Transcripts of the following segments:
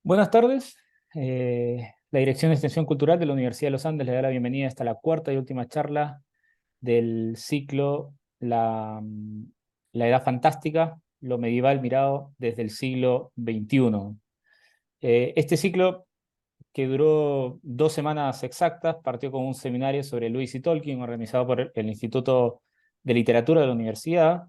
Buenas tardes. La Dirección de Extensión Cultural de la Universidad de los Andes le da la bienvenida hasta la cuarta y última charla del ciclo La Edad Fantástica, lo medieval mirado desde el siglo XXI. Este ciclo, que duró 2 semanas exactas, partió con un seminario sobre Lewis y Tolkien organizado por el Instituto de Literatura de la Universidad,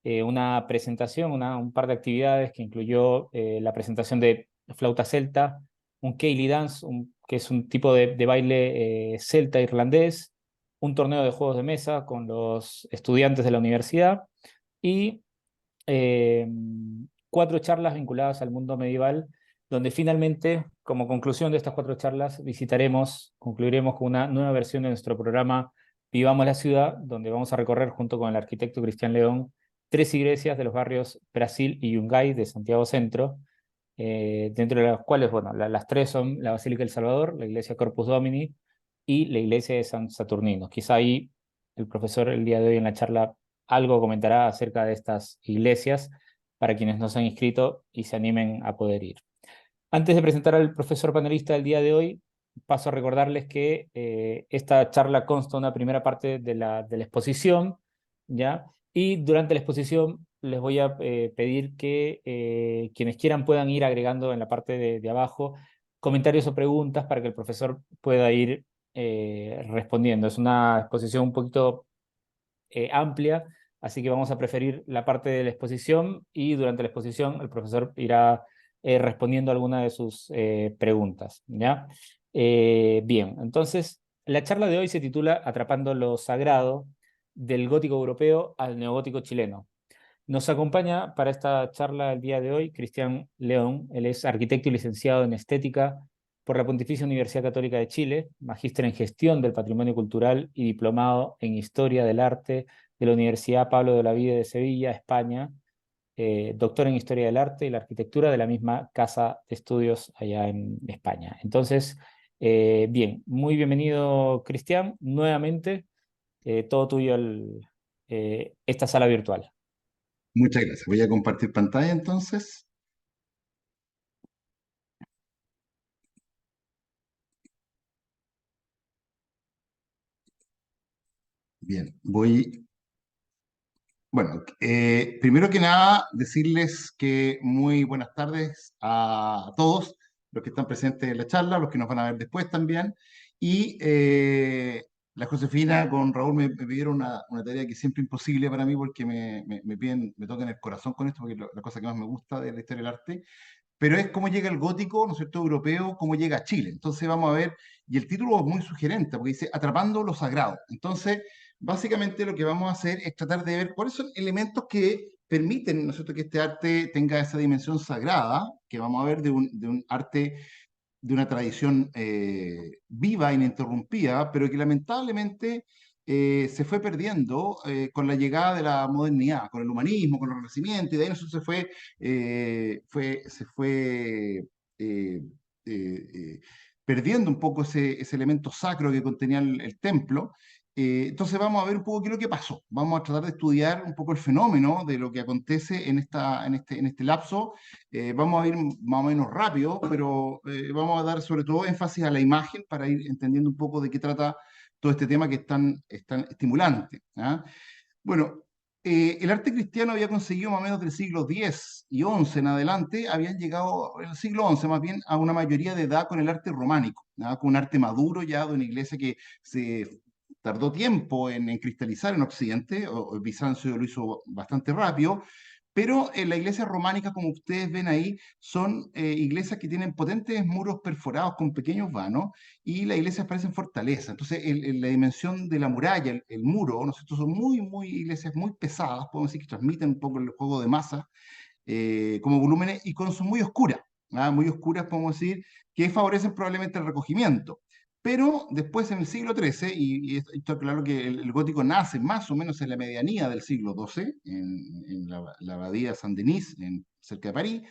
una presentación, un par de actividades que incluyó la presentación de flauta celta, un Ceilidh Dance, que es un tipo de baile celta irlandés, un torneo de juegos de mesa con los estudiantes de la universidad y eh, 4 charlas vinculadas al mundo medieval, donde finalmente, como conclusión de estas 4 charlas, concluiremos con una nueva versión de nuestro programa Vivamos la Ciudad, donde vamos a recorrer junto con el arquitecto Cristian León 3 iglesias de los barrios Brasil y Yungay de Santiago Centro, dentro de las cuales, bueno, las 3 son la Basílica del Salvador, la iglesia Corpus Domini y la iglesia de San Saturnino. Quizá ahí el profesor el día de hoy en la charla algo comentará acerca de estas iglesias para quienes no se han inscrito y se animen a poder ir. Antes de presentar al profesor panelista del día de hoy, paso a recordarles que esta charla consta de una primera parte de la exposición, ¿ya? Y durante la exposición les voy a pedir que quienes quieran puedan ir agregando en la parte de abajo comentarios o preguntas para que el profesor pueda ir respondiendo. Es una exposición un poquito amplia, así que vamos a preferir la parte de la exposición y durante la exposición el profesor irá respondiendo alguna de sus preguntas, ¿ya? Bien, entonces la charla de hoy se titula Atrapando lo Sagrado, del gótico europeo al neogótico chileno. Nos acompaña para esta charla el día de hoy Cristian León. Él es arquitecto y licenciado en estética por la Pontificia Universidad Católica de Chile, magíster en gestión del patrimonio cultural y diplomado en historia del arte de la Universidad Pablo de Olavide de Sevilla, España, doctor en historia del arte y la arquitectura de la misma casa de estudios allá en España. Entonces, bien, muy bienvenido Cristian, nuevamente, todo tuyo esta sala virtual. Muchas gracias. Voy a compartir pantalla entonces. Bien, bueno, primero que nada, decirles que muy buenas tardes a todos los que están presentes en la charla, los que nos van a ver después también. Y la Josefina con Raúl me pidieron una tarea que es siempre imposible para mí porque me piden, me tocan el corazón con esto, porque es la cosa que más me gusta de la historia del arte, pero es cómo llega el gótico, ¿no es cierto?, europeo, cómo llega a Chile. Entonces vamos a ver, y el título es muy sugerente, porque dice Atrapando lo Sagrado. Entonces, básicamente lo que vamos a hacer es tratar de ver cuáles son elementos que permiten, ¿no es cierto?, que este arte tenga esa dimensión sagrada, que vamos a ver de un arte de una tradición viva, ininterrumpida, pero que lamentablemente se fue perdiendo con la llegada de la modernidad, con el humanismo, con el Renacimiento, y de ahí eso se fue eh, eh, perdiendo un poco ese elemento sacro que contenía el templo. Entonces vamos a ver un poco qué es lo que pasó. Vamos a tratar de estudiar un poco el fenómeno de lo que acontece en este lapso. Vamos a ir más o menos rápido, pero vamos a dar sobre todo énfasis a la imagen para ir entendiendo un poco de qué trata todo este tema que es tan estimulante. ¿Ah? Bueno, el arte cristiano había conseguido más o menos del siglo X y XI en adelante, habían llegado en el siglo XI más bien a una mayoría de edad con el arte románico, ¿ah? Con un arte maduro ya de una iglesia que se tardó tiempo en cristalizar en Occidente, o Bizancio lo hizo bastante rápido, pero en la iglesia románica, como ustedes ven ahí, son iglesias que tienen potentes muros perforados con pequeños vanos y las iglesias parecen fortalezas. Entonces, la dimensión de la muralla, el muro, ¿no es cierto? Son muy iglesias muy pesadas, podemos decir que transmiten un poco el juego de masa como volúmenes y son muy oscuras, ¿ah? Muy oscuras, podemos decir, que favorecen probablemente el recogimiento. Pero después en el siglo XIII, y esto está claro que el gótico nace más o menos en la medianía del siglo XII, en la abadía Saint-Denis, cerca de París,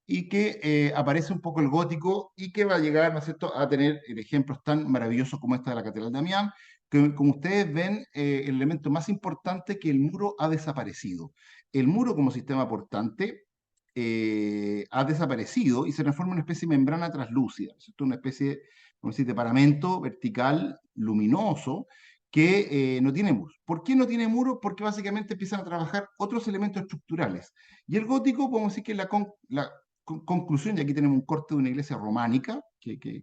y que aparece un poco el gótico y que va a llegar, ¿no es cierto?, a tener ejemplos tan maravillosos como esta de la Catedral de Amiens, que como ustedes ven, el elemento más importante es que el muro ha desaparecido. El muro como sistema portante ha desaparecido y se transforma en una especie de membrana translúcida, ¿no es cierto? Una especie, vamos a decir, de paramento vertical luminoso que no tiene muros. ¿Por qué no tiene muros? Porque básicamente empiezan a trabajar otros elementos estructurales. Y el gótico, podemos decir que es la conclusión, y aquí tenemos un corte de una iglesia románica,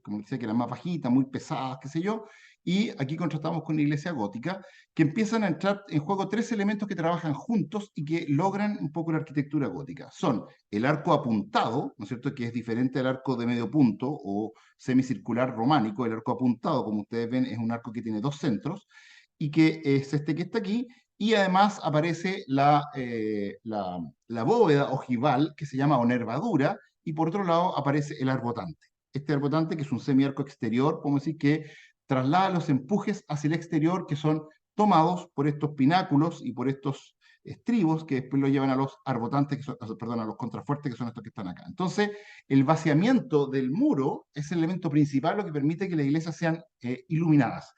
como decía, que era más bajita, muy pesada, qué sé yo, y aquí contrastamos con una iglesia gótica, que empiezan a entrar en juego tres elementos que trabajan juntos y que logran un poco la arquitectura gótica. Son el arco apuntado, ¿no es cierto?, que es diferente al arco de medio punto o semicircular románico. El arco apuntado, como ustedes ven, es un arco que tiene dos centros y que es este que está aquí, y además aparece la bóveda ojival, que se llama o nervadura, y por otro lado aparece el arbotante. Este arbotante, que es un semiarco exterior, podemos decir que traslada los empujes hacia el exterior, que son tomados por estos pináculos y por estos estribos que después lo llevan a los arbotantes, perdón, a los contrafuertes, que son estos que están acá. Entonces, el vaciamiento del muro es el elemento principal, lo que permite que las iglesias sean iluminadas.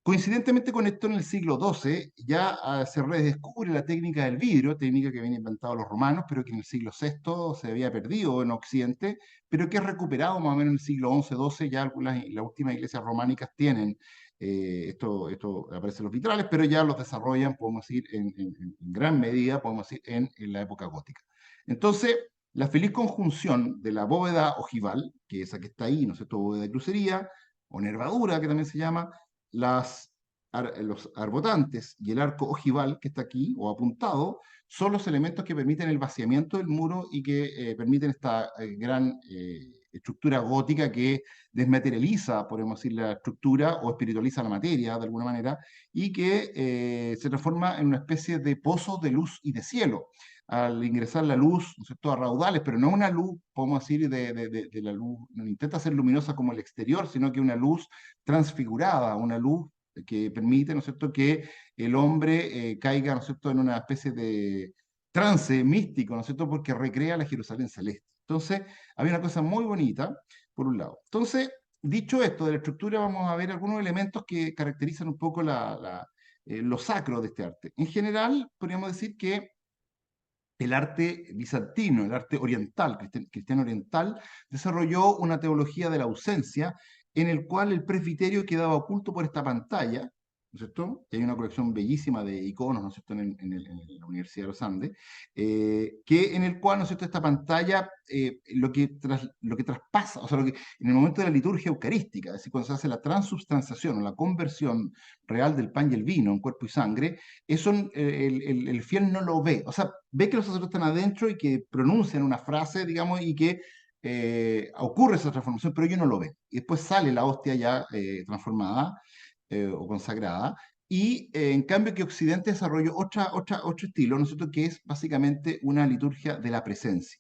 Coincidentemente con esto, en el siglo XII ya se redescubre la técnica del vidrio, técnica que habían inventado los romanos, pero que en el siglo VI se había perdido en Occidente, pero que es recuperado más o menos en el siglo XI-XII. Ya las últimas iglesias románicas tienen, aparecen los vitrales, pero ya los desarrollan, podemos decir, en gran medida, podemos decir, en la época gótica. Entonces, la feliz conjunción de la bóveda ojival, que es esa que está ahí, ¿no es cierto?, bóveda de crucería, o nervadura, que también se llama, los arbotantes y el arco ojival que está aquí o apuntado son los elementos que permiten el vaciamiento del muro y que permiten esta gran estructura gótica que desmaterializa, podemos decir, la estructura o espiritualiza la materia de alguna manera y que se transforma en una especie de pozo de luz y de cielo. Al ingresar la luz, ¿no es cierto?, a raudales, pero no una luz, podemos decir, de la luz, no intenta ser luminosa como el exterior, sino que una luz transfigurada, una luz que permite, ¿no es cierto?, que el hombre caiga, ¿no es cierto?, en una especie de trance místico, ¿no es cierto?, porque recrea la Jerusalén celeste. Entonces, había una cosa muy bonita, por un lado. Entonces, dicho esto de la estructura, vamos a ver algunos elementos que caracterizan un poco lo sacro de este arte. En general, podríamos decir que el arte bizantino, el arte oriental, cristiano oriental, desarrolló una teología de la ausencia en el cual el presbiterio quedaba oculto por esta pantalla, ¿no es cierto? Y hay una colección bellísima de iconos, ¿no es cierto?, en la Universidad de los Andes, que en el cual, ¿no es cierto?, esta pantalla, lo que traspasa, o sea, en el momento de la liturgia eucarística, es decir, cuando se hace la transubstanciación o la conversión real del pan y el vino en cuerpo y sangre, eso el fiel no lo ve. O sea, ve que los sacerdotes están adentro y que pronuncian una frase, digamos, y que ocurre esa transformación, pero ellos no lo ven. Y después sale la hostia ya transformada o consagrada. Y en cambio que Occidente desarrolló otro estilo, ¿no es cierto?, que es básicamente una liturgia de la presencia,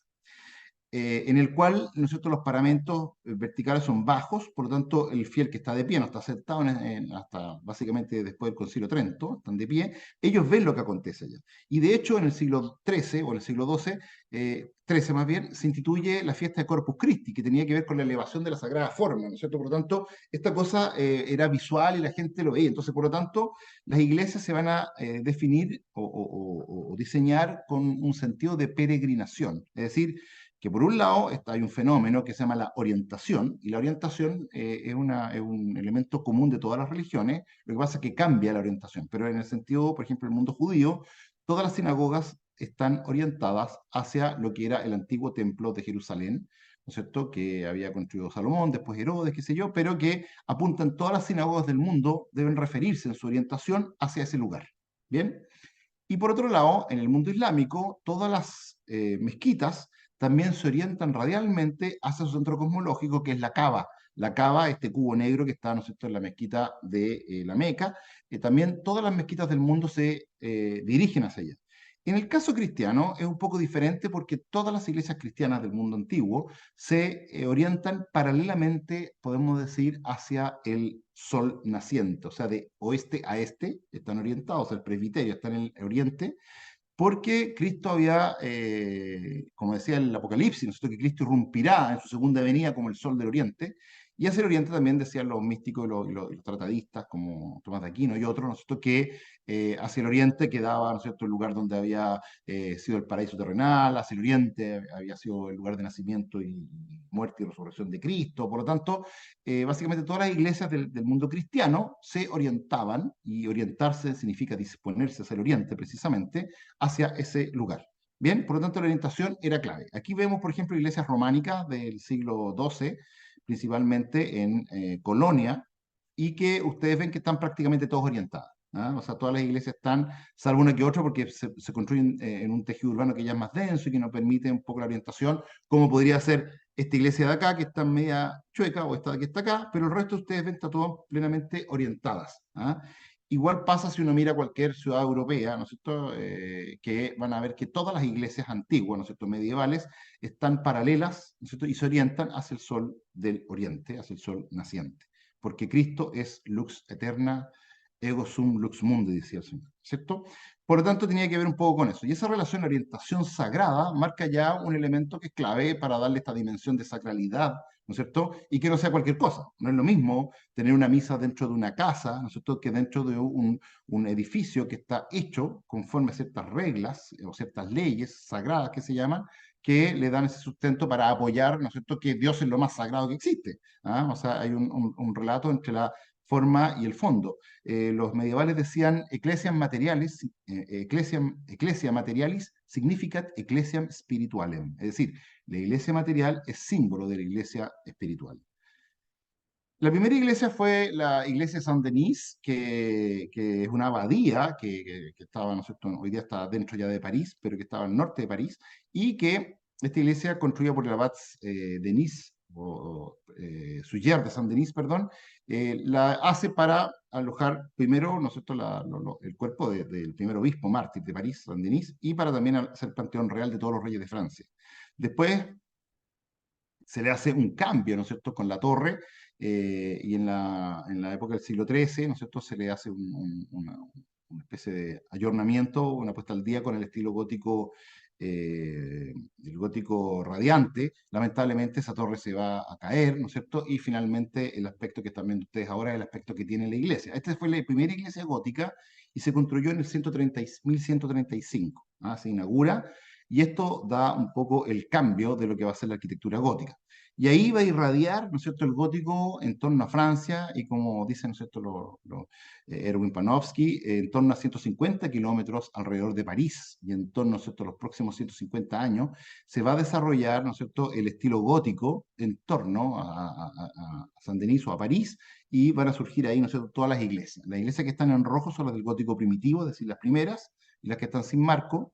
en el cual, ¿no es cierto?, los paramentos verticales son bajos, por lo tanto el fiel que está de pie, no está sentado hasta básicamente después del Concilio de Trento, están de pie, ellos ven lo que acontece allá. Y de hecho en el siglo XIII o en el siglo XII, XIII más bien, se instituye la fiesta de Corpus Christi, que tenía que ver con la elevación de la Sagrada Forma, ¿no es cierto? Por lo tanto, esta cosa era visual y la gente lo veía. Entonces, por lo tanto, las iglesias se van a definir o diseñar con un sentido de peregrinación, es decir, que por un lado hay un fenómeno que se llama la orientación, y la orientación es un elemento común de todas las religiones. Lo que pasa es que cambia la orientación, pero en el sentido, por ejemplo, el mundo judío, todas las sinagogas están orientadas hacia lo que era el antiguo templo de Jerusalén, ¿no es cierto?, que había construido Salomón, después Herodes, qué sé yo, pero que apuntan todas las sinagogas del mundo, deben referirse en su orientación hacia ese lugar. ¿Bien? Y por otro lado, en el mundo islámico, todas las mezquitas también se orientan radialmente hacia su centro cosmológico, que es la Kaaba. La Kaaba, este cubo negro que está, ¿no es cierto?, en la mezquita de la Meca. También todas las mezquitas del mundo se dirigen hacia allá. En el caso cristiano es un poco diferente porque todas las iglesias cristianas del mundo antiguo se orientan paralelamente, podemos decir, hacia el sol naciente, o sea, de oeste a este están orientados, el presbiterio está en el oriente, porque Cristo había, como decía el Apocalipsis, ¿no es cierto?, que Cristo irrumpirá en su segunda venida como el sol del oriente, Y hacia el oriente también decían los místicos y los tratadistas, como Tomás de Aquino y otros, ¿no es cierto?, que hacia el oriente quedaba, ¿no es cierto?, el lugar donde había sido el paraíso terrenal, hacia el oriente había sido el lugar de nacimiento y muerte y resurrección de Cristo. Por lo tanto, básicamente todas las iglesias del mundo cristiano se orientaban, y orientarse significa disponerse hacia el oriente precisamente, hacia ese lugar. Bien, por lo tanto la orientación era clave. Aquí vemos, por ejemplo, iglesias románicas del siglo XII, principalmente en Colonia, y que ustedes ven que están prácticamente todas orientadas. ¿Ah? O sea, todas las iglesias están, salvo una que otra, porque se construyen en un tejido urbano que ya es más denso y que nos permite un poco la orientación, como podría ser esta iglesia de acá, que está media chueca, o esta que está acá, pero el resto de ustedes ven está todo plenamente orientadas. ¿Ah? Igual pasa si uno mira cualquier ciudad europea, ¿no es cierto? Que van a ver que todas las iglesias antiguas, ¿no es cierto?, medievales, están paralelas, ¿no es cierto?, y se orientan hacia el sol del oriente, hacia el sol naciente. Porque Cristo es lux eterna, ego sum lux mundi, decía el Señor, ¿cierto? Por lo tanto, tenía que ver un poco con eso. Y esa relación de orientación sagrada marca ya un elemento que es clave para darle esta dimensión de sacralidad, ¿no es cierto? Y que no sea cualquier cosa. No es lo mismo tener una misa dentro de una casa, ¿no es cierto?, que dentro de un edificio que está hecho conforme a ciertas reglas o ciertas leyes sagradas que se llaman, que le dan ese sustento para apoyar, ¿no es cierto?, que Dios es lo más sagrado que existe. ¿Ah? O sea, hay un relato entre la forma y el fondo. Los medievales decían ecclesiam materialis, ecclesia materialis significat ecclesiam spiritualem, es decir, la iglesia material es símbolo de la iglesia espiritual. La primera iglesia fue la iglesia de Saint-Denis, que es una abadía que estaba, ¿no es cierto?, hoy día está dentro ya de París, pero que estaba al norte de París, y que esta iglesia, construida por el abad Denis, Suyer de Saint-Denis, perdón, la hace para alojar primero, ¿no es cierto?, el cuerpo del primer obispo mártir de París, Saint-Denis, y para también hacer panteón real de todos los reyes de Francia. Después se le hace un cambio, ¿no es cierto?, con la torre, y en la época del siglo XIII, ¿no es cierto?, se le hace una especie de ayornamiento, una puesta al día con el estilo gótico, el gótico radiante. Lamentablemente esa torre se va a caer, ¿no es cierto?, y finalmente el aspecto que están viendo ustedes ahora es el aspecto que tiene la iglesia. Esta fue la primera iglesia gótica y se construyó en el 1135, ¿ah? Se inaugura, y esto da un poco el cambio de lo que va a ser la arquitectura gótica. Y ahí va a irradiar, ¿no es cierto?, el gótico en torno a Francia y, como dicen, ¿no es cierto?, Erwin Panofsky, en torno a 150 kilómetros alrededor de París, y en torno, ¿no es cierto?, a los próximos 150 años se va a desarrollar, ¿no es cierto?, el estilo gótico en torno a Saint-Denis o a París, y van a surgir ahí, ¿no es cierto?, todas las iglesias. Las iglesias que están en rojo son las del gótico primitivo, es decir, las primeras, y las que están sin marco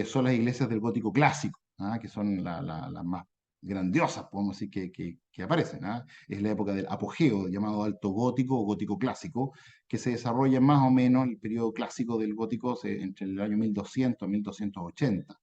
son las iglesias del gótico clásico, ¿ah? Que son las más grandiosas, podemos decir, que aparecen. ¿Ah? Es la época del apogeo, llamado alto gótico o gótico clásico, que se desarrolla más o menos el periodo clásico del gótico entre el año 1200 y 1280.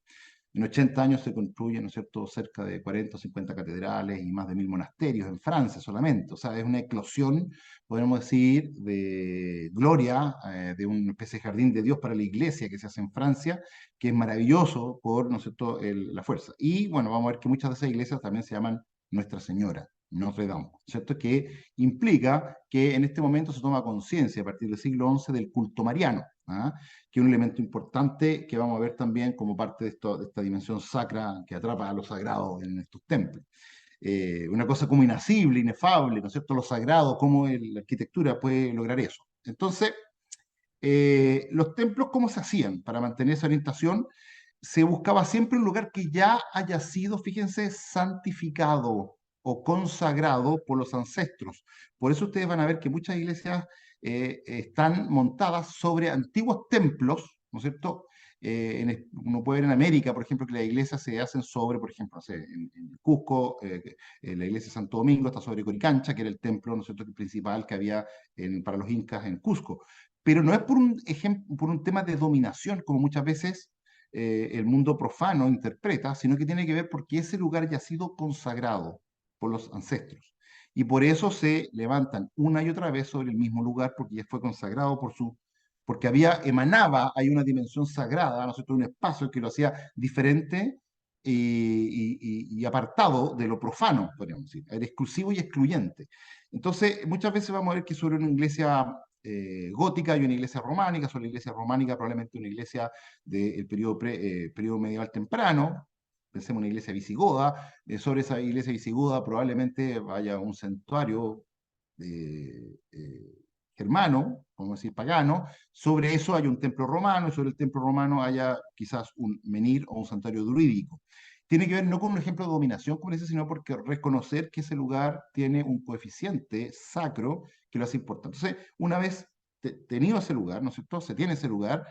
En 80 años se construyen, ¿no es cierto?, cerca de 40 o 50 catedrales y más de 1000 monasterios en Francia solamente. O sea, es una eclosión, podemos decir, de gloria, de una especie de jardín de Dios para la iglesia que se hace en Francia, que es maravilloso por, ¿no es cierto?, la fuerza. Y bueno, vamos a ver que muchas de esas iglesias también se llaman Nuestra Señora, Notre Dame, ¿cierto? Que implica que en este momento se toma conciencia a partir del siglo XI del culto mariano. ¿Ah? Que es un elemento importante que vamos a ver también como parte de esta dimensión sacra que atrapa a lo sagrado en estos templos. Una cosa como inacible, inefable, ¿no es cierto? Lo sagrado, cómo la arquitectura puede lograr eso. Entonces, los templos, ¿cómo se hacían para mantener esa orientación? Se buscaba siempre un lugar que ya haya sido, fíjense, santificado o consagrado por los ancestros. Por eso ustedes van a ver que muchas iglesias están montadas sobre antiguos templos, ¿no es cierto? Uno puede ver en América, por ejemplo, que las iglesias se hacen sobre, por ejemplo, no sé, en Cusco, la iglesia de Santo Domingo está sobre Coricancha, que era el templo, ¿no es cierto?, principal que había para los incas en Cusco. Pero no es por un tema de dominación, como muchas veces el mundo profano interpreta, sino que tiene que ver porque ese lugar ya ha sido consagrado por los ancestros. Y por eso se levantan una y otra vez sobre el mismo lugar, porque ya fue consagrado porque emanaba, hay una dimensión sagrada, ¿no es cierto?, un espacio que lo hacía diferente y apartado de lo profano, podríamos decir, era exclusivo y excluyente. Entonces, muchas veces vamos a ver que sobre una iglesia gótica y una iglesia románica, sobre la iglesia románica probablemente una iglesia del periodo medieval temprano, pensemos en una iglesia visigoda, sobre esa iglesia visigoda probablemente vaya un santuario germano, podemos decir pagano, sobre eso hay un templo romano, y sobre el templo romano haya quizás un menhir o un santuario druídico. Tiene que ver no con un ejemplo de dominación, como dice, sino porque reconocer que ese lugar tiene un coeficiente sacro que lo hace importante. Entonces, una vez tenido ese lugar, ¿no es cierto? Se tiene ese lugar,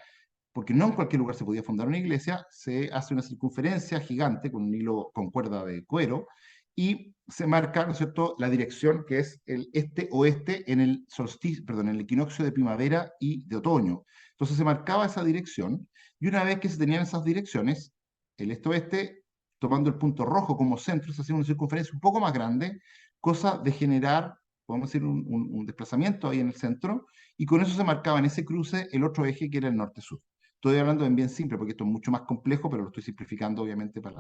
porque no en cualquier lugar se podía fundar una iglesia, se hace una circunferencia gigante con un hilo con cuerda de cuero y se marca, ¿no es cierto?, la dirección que es el este-oeste en el solsticio, perdón, en el equinoccio de primavera y de otoño. Entonces se marcaba esa dirección y una vez que se tenían esas direcciones, el este-oeste, tomando el punto rojo como centro, se hacía una circunferencia un poco más grande, cosa de generar, podemos decir, un desplazamiento ahí en el centro, y con eso se marcaba en ese cruce el otro eje que era el norte-sur. Estoy hablando en bien simple, porque esto es mucho más complejo, pero lo estoy simplificando obviamente por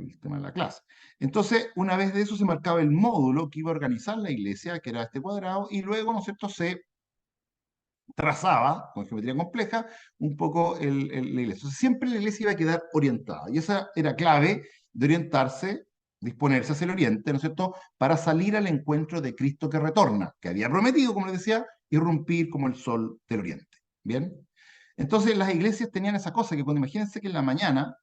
el tema de la clase. Entonces, una vez de eso se marcaba el módulo que iba a organizar la iglesia, que era este cuadrado, y luego, ¿no es cierto?, se trazaba, con geometría compleja, un poco la iglesia. Entonces, siempre la iglesia iba a quedar orientada, y esa era clave de orientarse, disponerse hacia el oriente, ¿no es cierto?, para salir al encuentro de Cristo que retorna, que había prometido, como les decía, irrumpir como el sol del oriente. ¿Bien? Entonces las iglesias tenían esa cosa, que cuando imagínense que en la mañana,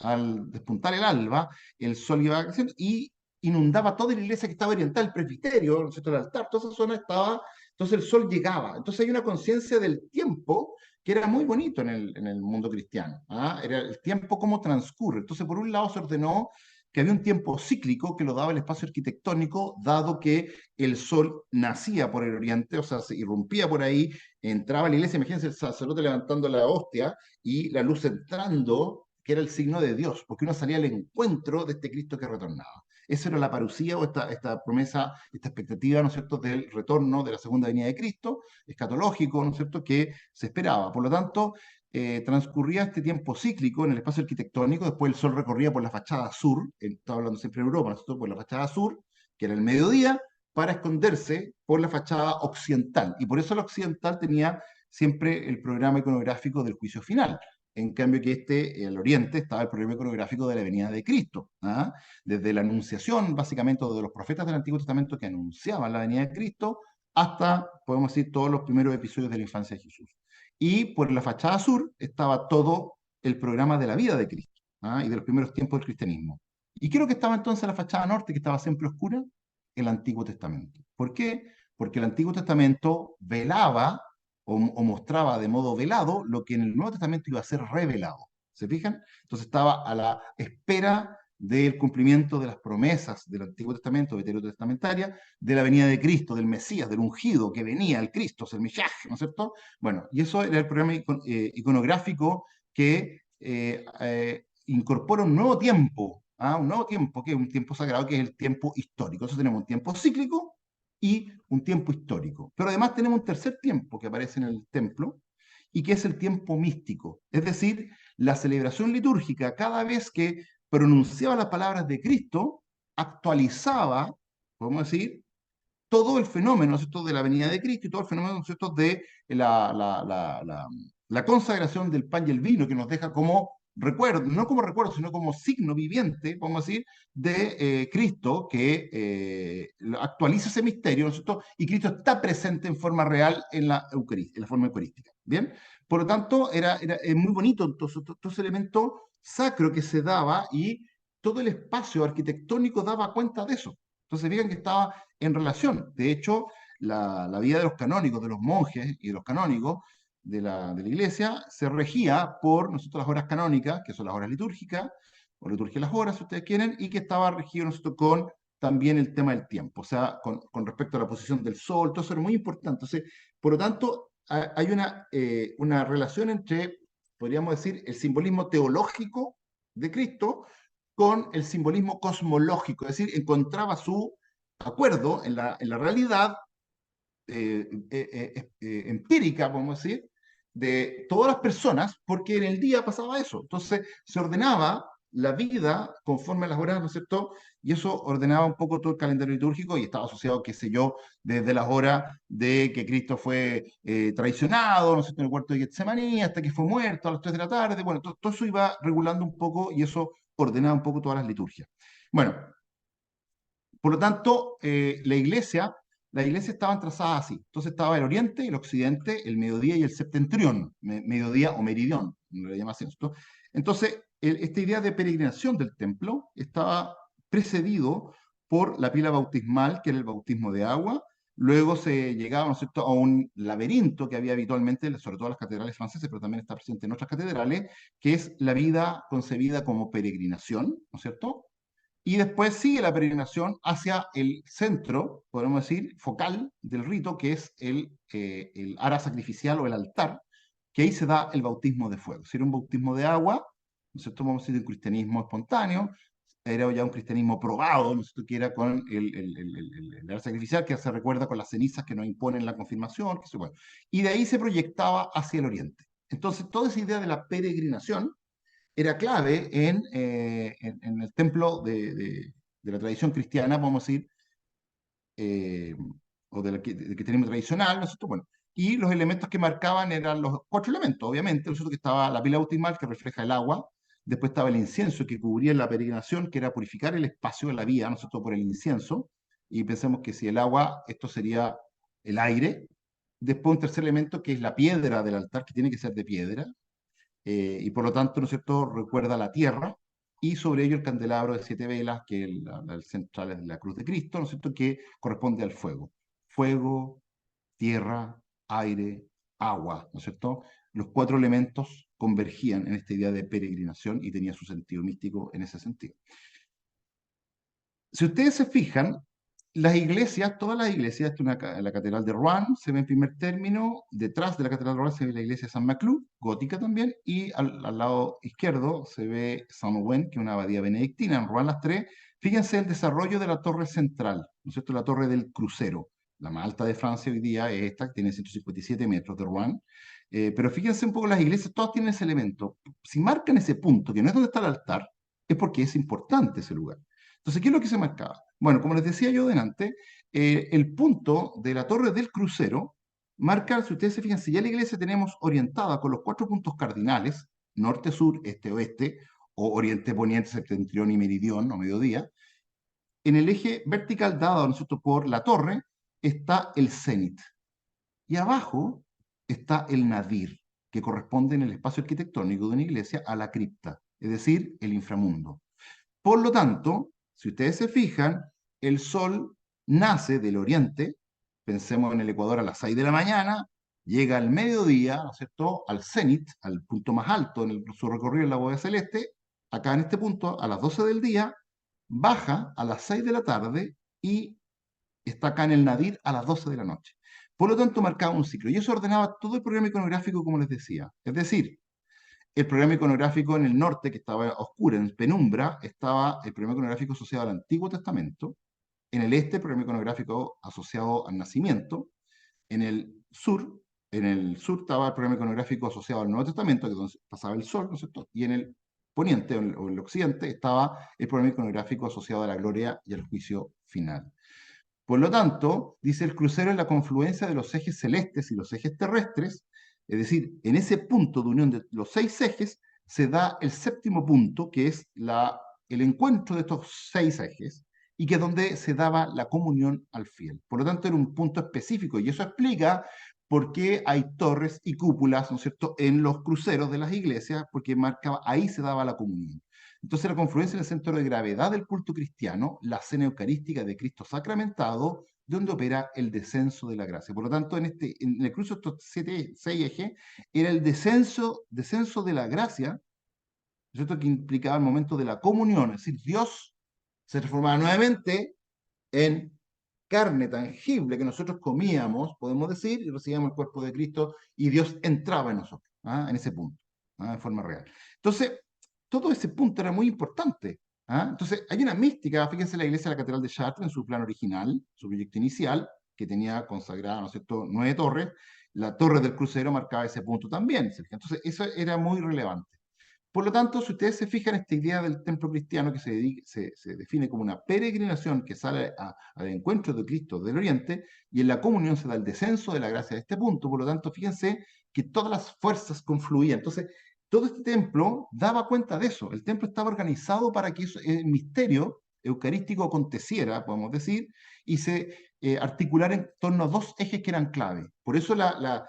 al despuntar el alba, el sol iba creciendo y inundaba toda la iglesia que estaba orientada, el presbiterio, ¿no es cierto?, el altar, toda esa zona estaba, entonces el sol llegaba. Entonces hay una conciencia del tiempo que era muy bonito en el mundo cristiano. ¿Ah? Era el tiempo cómo transcurre. Entonces, por un lado se ordenó que había un tiempo cíclico que lo daba el espacio arquitectónico, dado que el sol nacía por el oriente, o sea, se irrumpía por ahí, entraba a la iglesia, imagínense el sacerdote levantando la hostia y la luz entrando, que era el signo de Dios, porque uno salía al encuentro de este Cristo que retornaba. Esa era la parucía o esta promesa, esta expectativa, ¿no es cierto?, del retorno de la segunda venida de Cristo, escatológico, ¿no es cierto?, que se esperaba. Por lo tanto, transcurría este tiempo cíclico en el espacio arquitectónico, después el sol recorría por la fachada sur, estaba hablando siempre en Europa, ¿no es cierto?, por la fachada sur, que era el mediodía, para esconderse por la fachada occidental. Y por eso la occidental tenía siempre el programa iconográfico del juicio final. En cambio que al oriente, estaba el programa iconográfico de la venida de Cristo. ¿Ah? Desde la anunciación, básicamente, de los profetas del Antiguo Testamento que anunciaban la venida de Cristo, hasta, podemos decir, todos los primeros episodios de la infancia de Jesús. Y por la fachada sur estaba todo el programa de la vida de Cristo, ¿ah? Y de los primeros tiempos del cristianismo. ¿Y qué es lo que estaba entonces en la fachada norte, que estaba siempre oscura? El Antiguo Testamento. ¿Por qué? Porque el Antiguo Testamento velaba o mostraba de modo velado lo que en el Nuevo Testamento iba a ser revelado. ¿Se fijan? Entonces estaba a la espera del cumplimiento de las promesas del Antiguo Testamento, veterotestamentaria, de la venida de Cristo, del Mesías, del ungido que venía, el Cristo, el Mesías, ¿no es cierto? Bueno, y eso era el programa iconográfico que incorpora un nuevo tiempo, ¿ah? Un nuevo tiempo, que es un tiempo sagrado, que es el tiempo histórico. Entonces tenemos un tiempo cíclico y un tiempo histórico. Pero además tenemos un tercer tiempo que aparece en el templo y que es el tiempo místico. Es decir, la celebración litúrgica, cada vez que pronunciaba las palabras de Cristo, actualizaba, podemos decir, todo el fenómeno, ¿cierto?, de la venida de Cristo y todo el fenómeno, ¿cierto?, de la consagración del pan y el vino, que nos deja como recuerdo, no como recuerdo, sino como signo viviente, podemos decir, de Cristo, que actualiza ese misterio, ¿no es cierto?, y Cristo está presente en forma real en la Eucaristía, en la forma eucarística. ¿Bien? Por lo tanto, era muy bonito entonces, todo ese elemento sacro que se daba y todo el espacio arquitectónico daba cuenta de eso. Entonces, fíjense que estaba en relación. De hecho, la vida de los canónigos, de los monjes y de los canónigos de la iglesia se regía por nosotros las horas canónicas, que son las horas litúrgicas, o liturgia de las horas, si ustedes quieren, y que estaba regido nosotros con también el tema del tiempo, o sea, con respecto a la posición del sol, todo eso era muy importante. Entonces, por lo tanto, hay una relación entre, podríamos decir, el simbolismo teológico de Cristo con el simbolismo cosmológico, es decir, encontraba su acuerdo en la realidad empírica, podemos decir, de todas las personas, porque en el día pasaba eso. Entonces se ordenaba la vida conforme a las horas, ¿no es cierto? Y eso ordenaba un poco todo el calendario litúrgico y estaba asociado, qué sé yo, desde las horas de que Cristo fue traicionado, ¿no es cierto?, en el huerto de Getsemaní, hasta que fue muerto a las 3 de la tarde. Bueno, todo eso iba regulando un poco y eso ordenaba un poco todas las liturgias. Bueno, por lo tanto, la iglesia estaba trazada así. Entonces estaba el oriente, el occidente, el mediodía y el septentrión, mediodía o meridión, no le llaman así, ¿no? Entonces, esta idea de peregrinación del templo estaba precedido por la pila bautismal, que era el bautismo de agua. Luego se llegaba, ¿no es cierto?, a un laberinto que había habitualmente, sobre todo en las catedrales francesas, pero también está presente en otras catedrales, que es la vida concebida como peregrinación, ¿no es cierto? Y después sigue la peregrinación hacia el centro, podemos decir, focal del rito, que es el ara sacrificial o el altar, que ahí se da el bautismo de fuego. Si era un bautismo de agua, ¿no es cierto? Vamos a decir un cristianismo espontáneo, era ya un cristianismo probado, ¿no es cierto?, que era con el ara sacrificial, que se recuerda con las cenizas que nos imponen la confirmación, que se, bueno. Y de ahí se proyectaba hacia el oriente. Entonces, toda esa idea de la peregrinación era clave en el templo de la tradición cristiana, vamos a decir, eh, o del cristianismo tradicional, ¿no es cierto? Bueno, y los elementos que marcaban eran los cuatro elementos, obviamente, ¿no es cierto?, que estaba la pila bautismal, que refleja el agua, después estaba el incienso, que cubría la peregrinación, que era purificar el espacio de la vía, ¿no es cierto?, por el incienso, y pensemos que si el agua, esto sería el aire. Después un tercer elemento, que es la piedra del altar, que tiene que ser de piedra, y por lo tanto, ¿no es cierto?, recuerda la tierra, y sobre ello el candelabro de 7 velas, que el central es la cruz de Cristo, ¿no es cierto?, que corresponde al fuego. Fuego, tierra, aire, agua, ¿no es cierto? Los cuatro elementos convergían en esta idea de peregrinación y tenía su sentido místico en ese sentido. Si ustedes se fijan, las iglesias, todas las iglesias, la catedral de Rouen se ve en primer término, detrás de la catedral de Rouen se ve la iglesia de San Maclou, gótica también, y al lado izquierdo se ve Saint Ouen, que es una abadía benedictina, en Rouen las tres. Fíjense el desarrollo de la torre central, ¿no es cierto?, la torre del crucero. La más alta de Francia hoy día es esta, que tiene 157 metros de Rouen. Pero fíjense un poco, las iglesias todas tienen ese elemento. Si marcan ese punto, que no es donde está el altar, es porque es importante ese lugar. Entonces, ¿qué es lo que se marcaba? Bueno, como les decía yo delante, el punto de la torre del crucero marca, si ustedes se fijan, si ya la iglesia tenemos orientada con los cuatro puntos cardinales, norte, sur, este, oeste, o oriente, poniente, septentrión y meridión, o mediodía, en el eje vertical dado, ¿no es cierto?, por la torre, está el cenit. Y abajo está el nadir, que corresponde en el espacio arquitectónico de una iglesia a la cripta, es decir, el inframundo. Por lo tanto, si ustedes se fijan, el sol nace del oriente, pensemos en el Ecuador a las 6 de la mañana, llega al mediodía, ¿no es cierto?, al cenit, al punto más alto en su recorrido en la bóveda celeste, acá en este punto, a las 12 del día, baja a las 6 de la tarde y está acá en el nadir a las 12 de la noche. Por lo tanto, marcaba un ciclo y eso ordenaba todo el programa iconográfico, como les decía. Es decir, el programa iconográfico en el norte, que estaba oscuro, en penumbra, estaba el programa iconográfico asociado al Antiguo Testamento. En el este, el programa iconográfico asociado al nacimiento. En el sur, estaba el programa iconográfico asociado al Nuevo Testamento, que es donde pasaba el sol, ¿no es cierto? Y en el poniente o el occidente estaba el programa iconográfico asociado a la gloria y al juicio final. Por lo tanto, dice el crucero es la confluencia de los ejes celestes y los ejes terrestres, es decir, en ese punto de unión de los 6 ejes se da el séptimo punto, que es el encuentro de estos 6 ejes, y que es donde se daba la comunión al fiel. Por lo tanto, era un punto específico, y eso explica por qué hay torres y cúpulas, ¿no es cierto?, en los cruceros de las iglesias, porque ahí se daba la comunión. Entonces la confluencia en el centro de gravedad del culto cristiano, la cena eucarística de Cristo sacramentado, donde opera el descenso de la gracia. Por lo tanto, en el cruce de estos 6 ejes, era el descenso de la gracia, ¿cierto?, que implicaba el momento de la comunión, es decir, Dios se transformaba nuevamente en carne tangible que nosotros comíamos, podemos decir, y recibíamos el cuerpo de Cristo, y Dios entraba en nosotros, en ese punto, en forma real. Entonces, todo ese punto era muy importante. Entonces, hay una mística, fíjense la iglesia de la Catedral de Chartres en su plan original, su proyecto inicial, que tenía consagrada, ¿no es cierto?, 9 torres, la torre del crucero marcaba ese punto también. ¿Se fijan? Entonces, eso era muy relevante. Por lo tanto, si ustedes se fijan, esta idea del templo cristiano que se define como una peregrinación que sale al encuentro de Cristo del Oriente, y en la comunión se da el descenso de la gracia de este punto. Por lo tanto, fíjense que todas las fuerzas confluían. Entonces, todo este templo daba cuenta de eso. El templo estaba organizado para que el misterio eucarístico aconteciera, podemos decir, y se articular en torno a dos ejes que eran clave. Por eso,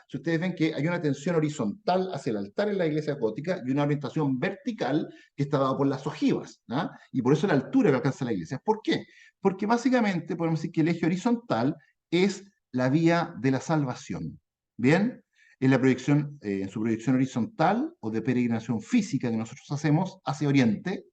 si ustedes ven que hay una tensión horizontal hacia el altar en la iglesia gótica y una orientación vertical que está dada por las ojivas, ¿ah? Y por eso la altura que alcanza la iglesia. ¿Por qué? Porque básicamente podemos decir que el eje horizontal es la vía de la salvación. ¿Bien? En su proyección horizontal o de peregrinación física que nosotros hacemos hacia Oriente,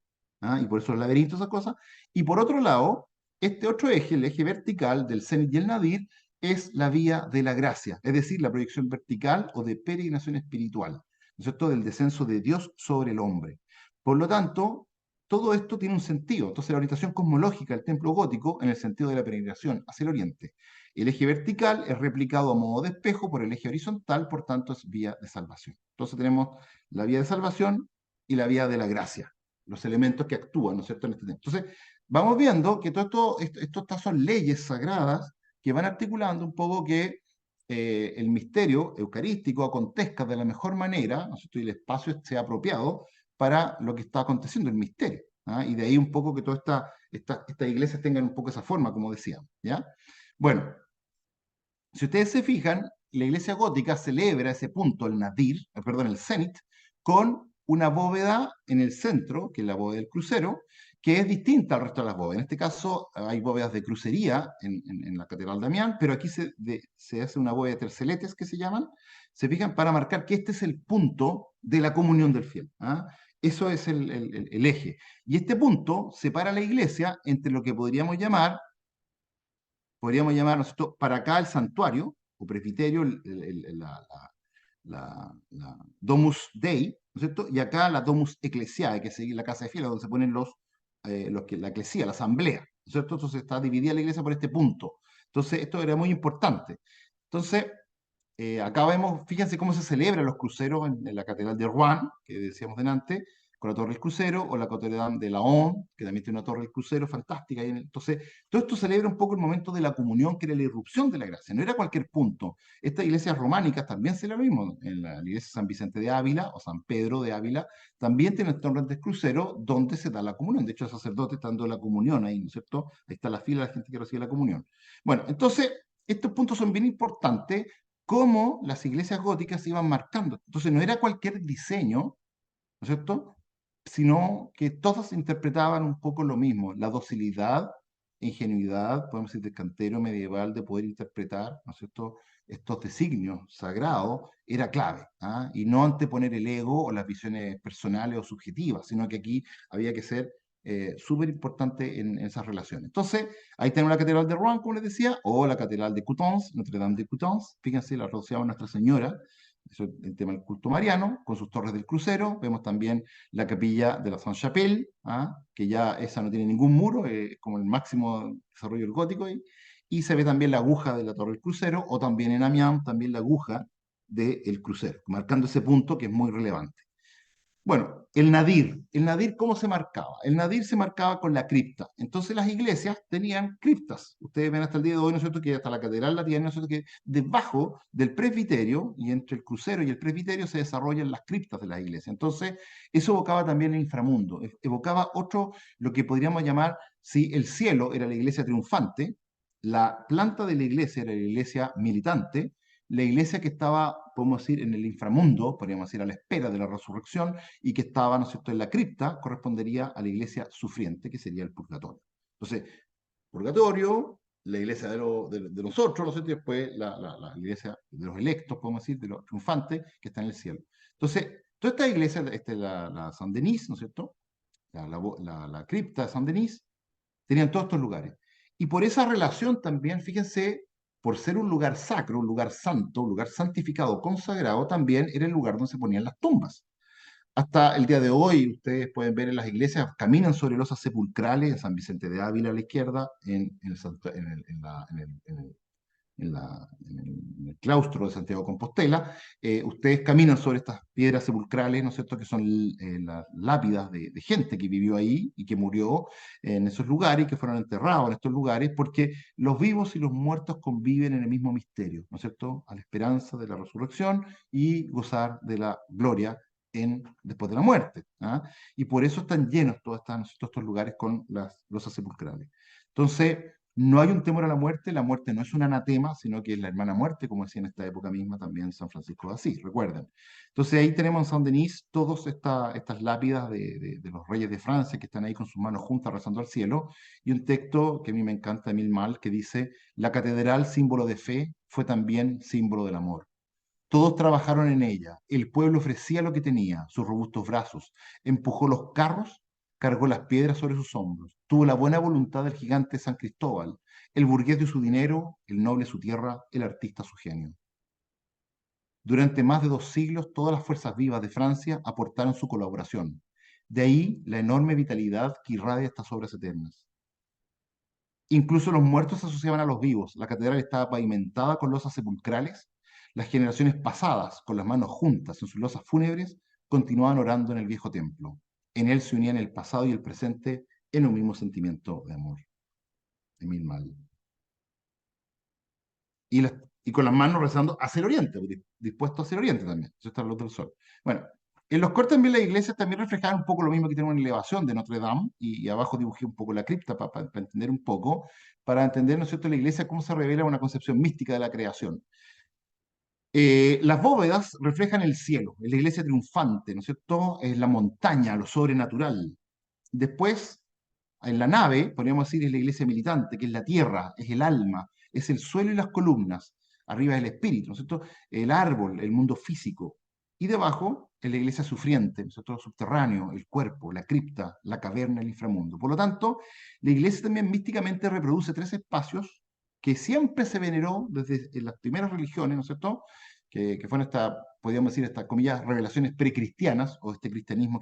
¿ah? Y por eso el laberinto, esas cosas. Y por otro lado, este otro eje, el eje vertical del cenit y el nadir, es la vía de la gracia, es decir, la proyección vertical o de peregrinación espiritual, ¿no es cierto?, del descenso de Dios sobre el hombre. Por lo tanto, todo esto tiene un sentido. Entonces, la orientación cosmológica del templo gótico en el sentido de la peregrinación hacia el oriente. El eje vertical es replicado a modo de espejo por el eje horizontal, por tanto, es vía de salvación. Entonces, tenemos la vía de salvación y la vía de la gracia, los elementos que actúan, ¿no es cierto?, en este templo. Entonces, vamos viendo que estas son leyes sagradas que van articulando un poco que el misterio eucarístico acontezca de la mejor manera, ¿no es cierto?, y el espacio sea apropiado para lo que está aconteciendo, el misterio. ¿Ah? Y de ahí un poco que todas estas iglesias tengan un poco esa forma, como decíamos. ¿Ya? Bueno, si ustedes se fijan, la iglesia gótica celebra ese punto, el nadir, perdón, el cenit, con una bóveda en el centro, que es la bóveda del crucero, que es distinta al resto de las bóvedas. En este caso hay bóvedas de crucería en la Catedral de Damián, pero aquí se hace una bóveda de terceletes, que se llaman, se fijan, para marcar que este es el punto de la comunión del fiel. ¿Ah? Eso es el eje. Y este punto separa la iglesia entre lo que podríamos llamar nosotros para acá el santuario o presbiterio, la Domus Dei, ¿no es cierto? Y acá la Domus Ecclesiae, que es la casa de fieles, donde se ponen la eclesía, la asamblea, ¿no es cierto? Entonces está dividida la iglesia por este punto. Entonces esto era muy importante. Entonces, acá vemos, fíjense cómo se celebran los cruceros en la Catedral de Rouen, que decíamos delante, con la Torre del Crucero, o la Catedral de Laon, que también tiene una Torre del Crucero fantástica. Entonces, todo esto celebra un poco el momento de la comunión, que era la irrupción de la gracia, no era cualquier punto. Estas iglesias románicas también se lo mismo, en la iglesia de San Vicente de Ávila, o San Pedro de Ávila, también tienen Torre del Crucero, donde se da la comunión. De hecho, el sacerdote está dando la comunión ahí, ¿no es cierto? Ahí está la fila de la gente que recibe la comunión. Bueno, entonces, estos puntos son bien importantes cómo las iglesias góticas se iban marcando. Entonces no era cualquier diseño, ¿no es cierto?, sino que todas interpretaban un poco lo mismo, la docilidad, ingenuidad, podemos decir, del cantero medieval de poder interpretar, ¿no es cierto?, estos designios sagrados, era clave, ¿ah? Y no anteponer el ego o las visiones personales o subjetivas, sino que aquí había que ser súper importante en esas relaciones. Entonces, ahí tenemos la Catedral de Rouen, como les decía, o la Catedral de Coutances, Notre Dame de Coutances, fíjense, la asociamos a Nuestra Señora, eso es el tema del culto mariano, con sus torres del crucero. Vemos también la capilla de la Sainte-Chapelle, ¿ah? Que ya esa no tiene ningún muro, es como el máximo desarrollo del gótico. Y se ve también la aguja de la torre del crucero, o también en Amiens, también la aguja del crucero, marcando ese punto que es muy relevante. Bueno, el nadir, ¿cómo se marcaba? El nadir se marcaba con la cripta. Entonces las iglesias tenían criptas. Ustedes ven hasta el día de hoy, ¿no es cierto?, que hasta la catedral la tienen, ¿no es cierto?, que debajo del presbiterio y entre el crucero y el presbiterio se desarrollan las criptas de las iglesias. Entonces, eso evocaba también el inframundo, evocaba otro, lo que podríamos llamar, si el cielo era la iglesia triunfante, la planta de la iglesia era la iglesia militante, la iglesia que estaba, podemos decir, en el inframundo, podríamos decir, a la espera de la resurrección, y que estaba, ¿no es cierto?, en la cripta, correspondería a la iglesia sufriente, que sería el purgatorio. Entonces, purgatorio, la iglesia de los otros, ¿no es cierto?, y después la iglesia de los electos, podemos decir, de los triunfantes, que está en el cielo. Entonces, toda esta iglesia, la Saint-Denis, ¿no es cierto?, la cripta de Saint-Denis, tenían todos estos lugares. Y por esa relación también, fíjense, por ser un lugar sacro, un lugar santo, un lugar santificado, consagrado, también era el lugar donde se ponían las tumbas. Hasta el día de hoy, ustedes pueden ver en las iglesias, caminan sobre losas sepulcrales, en San Vicente de Ávila a la izquierda, en en el claustro de Santiago de Compostela, ustedes caminan sobre estas piedras sepulcrales, ¿no es cierto?, que son las lápidas de gente que vivió ahí y que murió en esos lugares y que fueron enterrados en estos lugares, porque los vivos y los muertos conviven en el mismo misterio, ¿no es cierto?, a la esperanza de la resurrección y gozar de la gloria después de la muerte. ¿Ah? Y por eso están llenos todos estos lugares con las losas sepulcrales. Entonces, no hay un temor a la muerte no es un anatema, sino que es la hermana muerte, como decía en esta época misma también San Francisco de Asís, recuerden. Entonces ahí tenemos en Saint-Denis todas estas lápidas de los reyes de Francia que están ahí con sus manos juntas rezando al cielo, y un texto que a mí me encanta de Mil Mal, que dice, la catedral, símbolo de fe, fue también símbolo del amor. Todos trabajaron en ella. El pueblo ofrecía lo que tenía, sus robustos brazos. Empujó los carros, cargó las piedras sobre sus hombros. Tuvo la buena voluntad del gigante San Cristóbal. El burgués dio su dinero, el noble su tierra, el artista su genio. Durante más de 2 siglos, todas las fuerzas vivas de Francia aportaron su colaboración. De ahí la enorme vitalidad que irradia estas obras eternas. Incluso los muertos se asociaban a los vivos. La catedral estaba pavimentada con losas sepulcrales. Las generaciones pasadas, con las manos juntas en sus losas fúnebres, continuaban orando en el viejo templo. En él se unían el pasado y el presente en un mismo sentimiento de amor. Emil Mal. Y, y con las manos rezando hacia el oriente, dispuesto hacia el oriente también. Eso está la luz del sol. Bueno, en los cortes también las iglesias también reflejaban un poco lo mismo que tenemos en elevación de Notre Dame, y abajo dibujé un poco la cripta para entender un poco, para entender, ¿no es cierto?, la iglesia cómo se revela una concepción mística de la creación. Las bóvedas reflejan el cielo, es la iglesia triunfante, ¿no es cierto?, es la montaña, lo sobrenatural. Después, en la nave, podríamos decir, es la iglesia militante, que es la tierra, es el alma, es el suelo y las columnas. Arriba es el espíritu, ¿no es cierto? El árbol, el mundo físico. Y debajo es la iglesia sufriente, ¿no es cierto? Subterráneo, el cuerpo, la cripta, la caverna, el inframundo. Por lo tanto, la iglesia también místicamente reproduce 3 espacios que siempre se veneró desde las primeras religiones, ¿no es cierto? Que fueron podríamos decir, estas comillas, revelaciones precristianas, o este cristianismo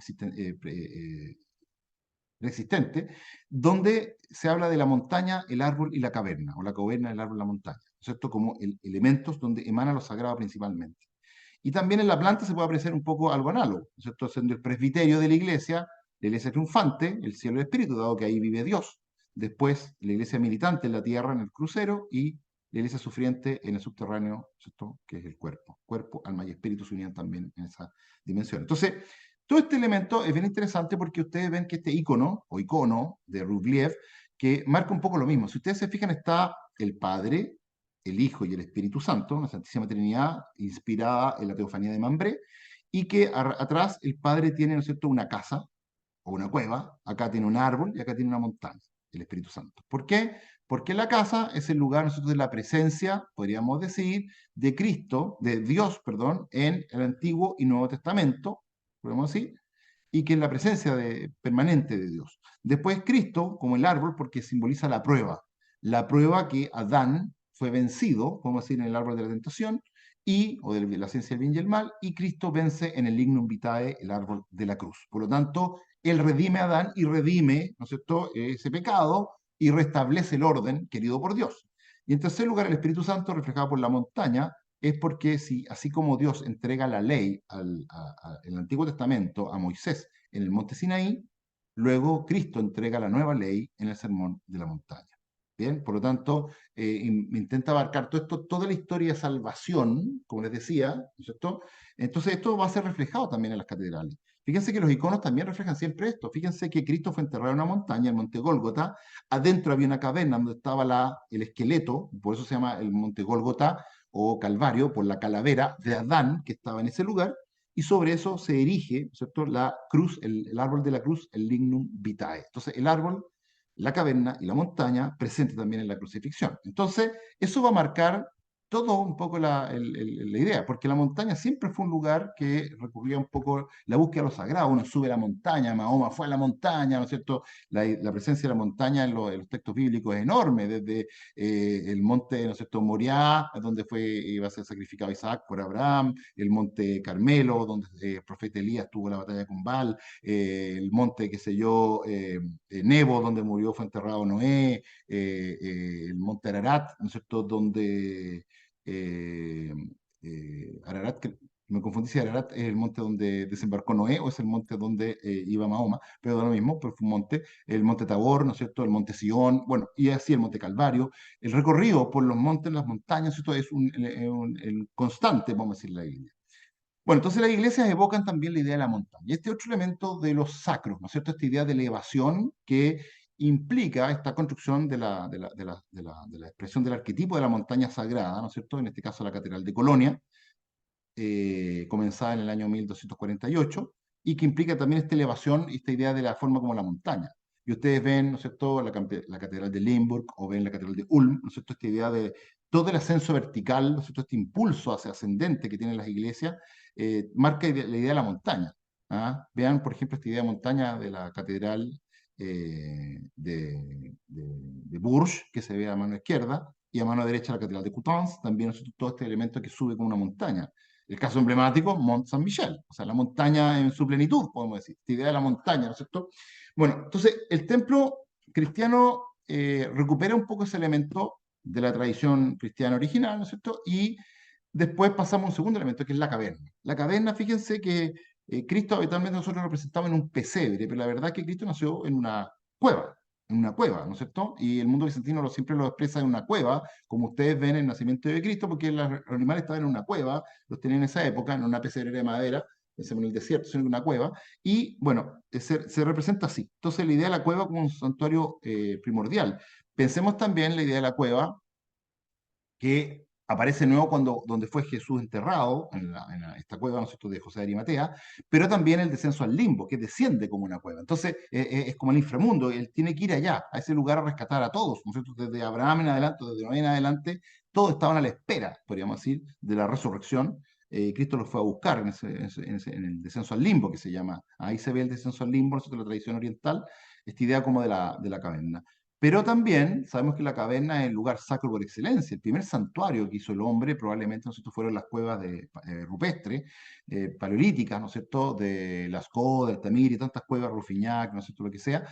preexistente, donde se habla de la montaña, el árbol y la caverna, o la caverna, el árbol y la montaña, ¿no es cierto?, como elementos donde emana lo sagrado principalmente. Y también en la planta se puede apreciar un poco algo análogo, ¿no es cierto?, siendo el presbiterio de la iglesia triunfante, el cielo y el espíritu, dado que ahí vive Dios. Después, la iglesia militante en la tierra, en el crucero, y la iglesia sufriente en el subterráneo, ¿cierto?, que es el cuerpo. Cuerpo, alma y espíritu se unían también en esa dimensión. Entonces, todo este elemento es bien interesante porque ustedes ven que este icono, o icono de Rubliev, que marca un poco lo mismo. Si ustedes se fijan, está el Padre, el Hijo y el Espíritu Santo, una Santísima Trinidad inspirada en la teofanía de Mambré, y que atrás el Padre tiene, ¿no es cierto?, una casa o una cueva, acá tiene un árbol y acá tiene una montaña, el Espíritu Santo. ¿Por qué? Porque la casa es el lugar, nosotros, de la presencia, podríamos decir, de Cristo, de Dios, perdón, en el Antiguo y Nuevo Testamento, podemos decir, y que es la presencia permanente de Dios. Después Cristo, como el árbol, porque simboliza la prueba que Adán fue vencido, podemos decir, en el árbol de la tentación, o de la ciencia del bien y el mal, y Cristo vence en el lignum vitae, el árbol de la cruz. Por lo tanto, Él redime a Adán y redime, ¿no es cierto?, ese pecado, y restablece el orden querido por Dios. Y en tercer lugar, el Espíritu Santo, reflejado por la montaña, es porque si, así como Dios entrega la ley en el Antiguo Testamento a Moisés en el monte Sinaí, luego Cristo entrega la nueva ley en el Sermón de la Montaña. Bien, por lo tanto, intenta abarcar todo esto, toda la historia de salvación, como les decía, ¿no es cierto? Entonces, esto va a ser reflejado también en las catedrales. Fíjense que los iconos también reflejan siempre esto. Fíjense que Cristo fue enterrado en una montaña, el monte Gólgota. Adentro había una caverna donde estaba el esqueleto, por eso se llama el monte Gólgota o Calvario, por la calavera de Adán que estaba en ese lugar. Y sobre eso se erige, ¿cierto?, la cruz, el árbol de la cruz, el lignum vitae. Entonces, el árbol, la caverna y la montaña presente también en la crucifixión. Entonces, eso va a marcar todo un poco la idea, porque la montaña siempre fue un lugar que recurría un poco la búsqueda de lo sagrado. Uno sube la montaña, Mahoma fue a la montaña, ¿no es cierto? La presencia de la montaña en los textos bíblicos es enorme, desde el monte, ¿no es cierto?, Moriah, donde iba a ser sacrificado Isaac por Abraham, el monte Carmelo, donde el profeta Elías tuvo la batalla con Baal, el monte, qué sé yo, Nebo, donde murió, fue enterrado Noé, el monte Ararat, ¿no es cierto?, donde eh, Ararat, me confundí si Ararat es el monte donde desembarcó Noé o es el monte donde iba Mahoma, pero da lo mismo, pero fue un monte, el monte Tabor, ¿no es cierto?, el monte Sión, bueno, y así el monte Calvario. El recorrido por los montes, las montañas, esto es el constante, vamos a decir, la Biblia. Bueno, entonces las iglesias evocan también la idea de la montaña. Y este otro elemento de los sacros, ¿no es cierto? Esta idea de elevación que implica esta construcción de la expresión del arquetipo de la montaña sagrada, ¿no es cierto? En este caso la Catedral de Colonia, comenzada en el año 1248, y que implica también esta elevación y esta idea de la forma como la montaña. Y ustedes ven, ¿no es cierto?, la Catedral de Limburg o ven la Catedral de Ulm, ¿no es cierto?, esta idea de todo el ascenso vertical, ¿no es cierto?, este impulso hacia ascendente que tienen las iglesias, marca la idea de la montaña. ¿Ah? Vean, por ejemplo, esta idea de montaña de la Catedral de Bourges, que se ve a mano izquierda, y a mano derecha la Catedral de Coutances, también, ¿no es cierto?, todo este elemento que sube como una montaña. El caso emblemático, Mont Saint-Michel, o sea, la montaña en su plenitud, podemos decir, esta idea de la montaña, ¿no es cierto? Bueno, entonces el templo cristiano recupera un poco ese elemento de la tradición cristiana original, ¿no es cierto? Y después pasamos a un segundo elemento, que es la caverna. La caverna, fíjense que Cristo habitualmente nosotros lo representamos en un pesebre, pero la verdad es que Cristo nació en una cueva, ¿no es cierto? Y el mundo bizantino siempre lo expresa en una cueva, como ustedes ven en el nacimiento de Cristo, porque los animales estaban en una cueva, los tenían en esa época, en una pesebrera de madera, pensemos en el desierto, sino en una cueva, y bueno, se representa así. Entonces la idea de la cueva como un santuario primordial. Pensemos también la idea de la cueva que aparece de nuevo donde fue Jesús enterrado, esta cueva, ¿no es cierto?, de José de Arimatea, pero también el descenso al limbo, que desciende como una cueva. Entonces, es como el inframundo, él tiene que ir allá, a ese lugar a rescatar a todos, ¿no es cierto?, desde Abraham en adelante, desde Noé en adelante, todos estaban a la espera, podríamos decir, de la resurrección. Cristo los fue a buscar en el descenso al limbo, que se llama. Ahí se ve el descenso al limbo, ¿no es cierto?, la tradición oriental, esta idea como de la caverna. Pero también sabemos que la caverna es el lugar sacro por excelencia. El primer santuario que hizo el hombre probablemente, ¿no es cierto?, fueron las cuevas rupestres, paleolíticas, ¿no es cierto?, de Lascaux, de Altamira y tantas cuevas, Rufiñac, ¿no es cierto?, lo que sea,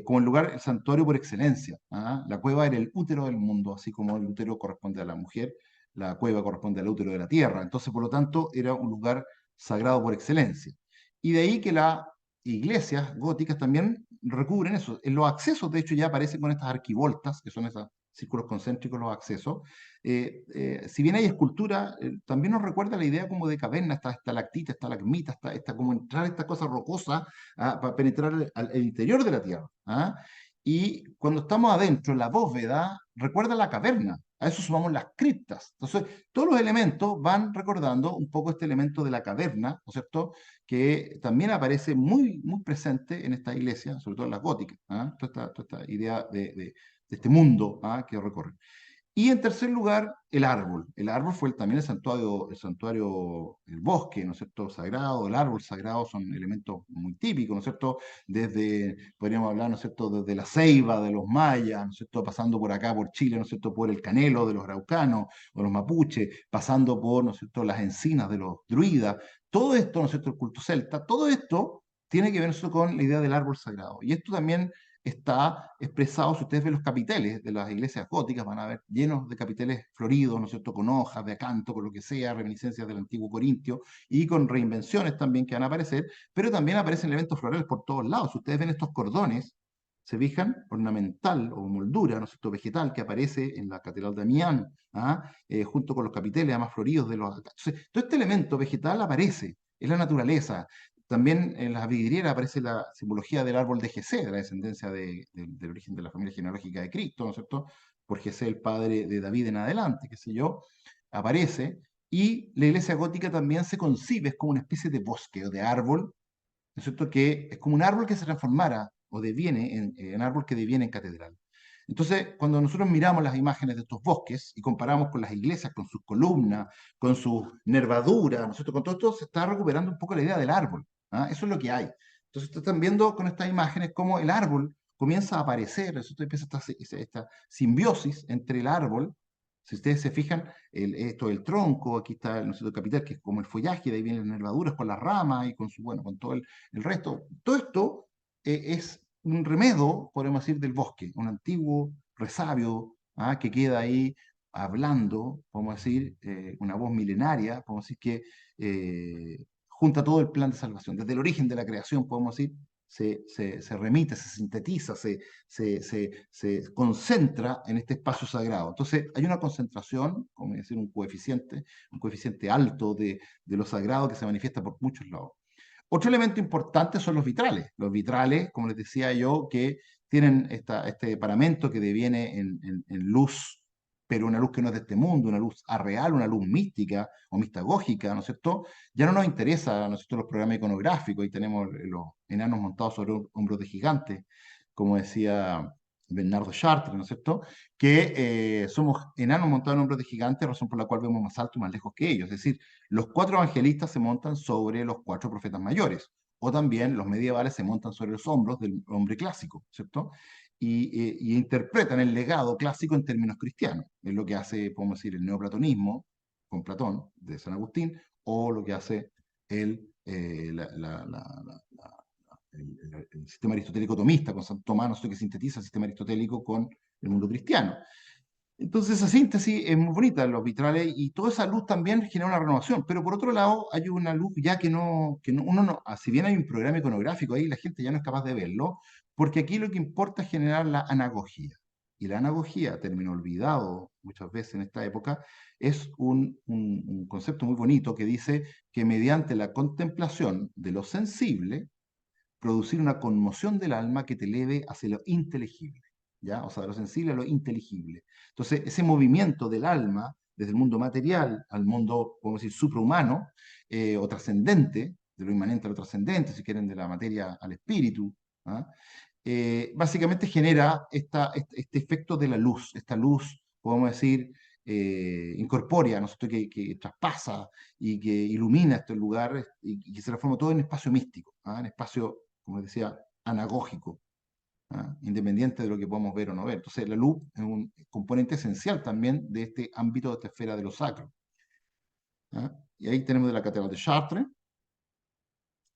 como el lugar, el santuario por excelencia. ¿Ah? La cueva era el útero del mundo, así como el útero corresponde a la mujer, la cueva corresponde al útero de la tierra. Entonces, por lo tanto, era un lugar sagrado por excelencia. Y de ahí que las iglesias góticas también recubren eso. En los accesos, de hecho, ya aparecen con estas arquivoltas, que son esos círculos concéntricos, los accesos. Si bien hay escultura, también nos recuerda la idea como de caverna, esta estalactita, estalagmita, esta como entrar a esta cosa rocosa para penetrar al interior de la tierra. ¿Ah? Y cuando estamos adentro, la bóveda recuerda la caverna. A eso sumamos las criptas. Entonces, todos los elementos van recordando un poco este elemento de la caverna, ¿no es cierto?, que también aparece muy, muy presente en esta iglesia, sobre todo en las góticas. ¿Ah? Toda esta idea de este mundo que recorre. Y en tercer lugar, el árbol. El árbol fue también el bosque, ¿no es cierto?, sagrado, el árbol sagrado son elementos muy típicos, ¿no es cierto?, podríamos hablar, ¿no es cierto?, desde la ceiba de los mayas, ¿no es cierto?, pasando por acá, por Chile, ¿no es cierto?, por el canelo de los araucanos o los mapuches, pasando por, ¿no es cierto?, las encinas de los druidas. Todo esto, ¿no es cierto?, el culto celta, todo esto tiene que ver eso con la idea del árbol sagrado. Y esto también está expresado, si ustedes ven los capiteles de las iglesias góticas, van a ver llenos de capiteles floridos, ¿no es cierto?, con hojas de acanto, con lo que sea, reminiscencias del antiguo Corintio, y con reinvenciones también que van a aparecer, pero también aparecen elementos florales por todos lados. Si ustedes ven estos cordones, se fijan, ornamental o moldura, ¿no es cierto?, vegetal que aparece en la Catedral de Amiens, junto con los capiteles además floridos de los... Entonces, todo este elemento vegetal aparece, es la naturaleza. También en las vidrieras aparece la simbología del árbol de Jesé, de la descendencia del origen de la familia genealógica de Cristo, ¿no es cierto? Por Jesé, el padre de David en adelante, qué sé yo, aparece. Y la iglesia gótica también se concibe como una especie de bosque o de árbol, ¿no es cierto? Que es como un árbol que se transformara o deviene en árbol que deviene en catedral. Entonces, cuando nosotros miramos las imágenes de estos bosques y comparamos con las iglesias, con sus columnas, con sus nervaduras, ¿no es cierto? Con todo esto se está recuperando un poco la idea del árbol. ¿Ah? Eso es lo que hay. Entonces, ustedes están viendo con estas imágenes cómo el árbol comienza a aparecer, ¿no es cierto? Empieza esta simbiosis entre el árbol. Si ustedes se fijan, esto del tronco, aquí está ¿no es cierto? El capital, que es como el follaje, de ahí vienen las nervaduras con las ramas y con su, bueno, con todo el resto. Todo esto es un remedo, podemos decir, del bosque, un antiguo resabio, ¿ah? Que queda ahí hablando, podemos decir, una voz milenaria, podemos decir que junta todo el plan de salvación. Desde el origen de la creación, podemos decir, se remite, se sintetiza, se concentra en este espacio sagrado. Entonces, hay una concentración, como decir, un coeficiente alto de lo sagrado que se manifiesta por muchos lados. Otro elemento importante son los vitrales. Los vitrales, como les decía yo, que tienen este paramento que deviene en luz, pero una luz que no es de este mundo, una luz arreal, una luz mística o mistagógica, ¿no es cierto? Ya no nos interesa, ¿no es cierto?, los programas iconográficos, y tenemos los enanos montados sobre hombros de gigantes, como decía Bernardo Chartres, ¿no es cierto?, que somos enanos montados en hombros de gigantes, razón por la cual vemos más alto y más lejos que ellos. Es decir, los cuatro evangelistas se montan sobre los cuatro profetas mayores, o también los medievales se montan sobre los hombros del hombre clásico, ¿cierto? Y interpretan el legado clásico en términos cristianos. Es lo que hace, podemos decir, el neoplatonismo con Platón, de San Agustín, o lo que hace el, el sistema aristotélico tomista con Santo Tomás, que sintetiza el sistema aristotélico con el mundo cristiano. Entonces esa síntesis es muy bonita en los vitrales y toda esa luz también genera una renovación, pero por otro lado hay una luz ya que uno no, si bien hay un programa iconográfico ahí, la gente ya no es capaz de verlo, porque aquí lo que importa es generar la anagogía. Y la anagogía, término olvidado muchas veces en esta época, es un concepto muy bonito que dice que mediante la contemplación de lo sensible, producir una conmoción del alma que te eleve hacia lo inteligible, ¿ya? O sea, de lo sensible a lo inteligible. Entonces, ese movimiento del alma, desde el mundo material al mundo, podemos decir, suprahumano, o trascendente, de lo inmanente a lo trascendente, si quieren, de la materia al espíritu, ¿ah? Básicamente genera este efecto de la luz, esta luz, podemos decir, incorpórea, ¿no es cierto?, que traspasa y que ilumina este lugar y que se transforma todo en espacio místico, ¿ah? En espacio, como decía, anagógico, ¿ah? Independiente de lo que podamos ver o no ver. Entonces, la luz es un componente esencial también de este ámbito, de esta esfera de lo sacro, ¿ah? Y ahí tenemos de la Catedral de Chartres,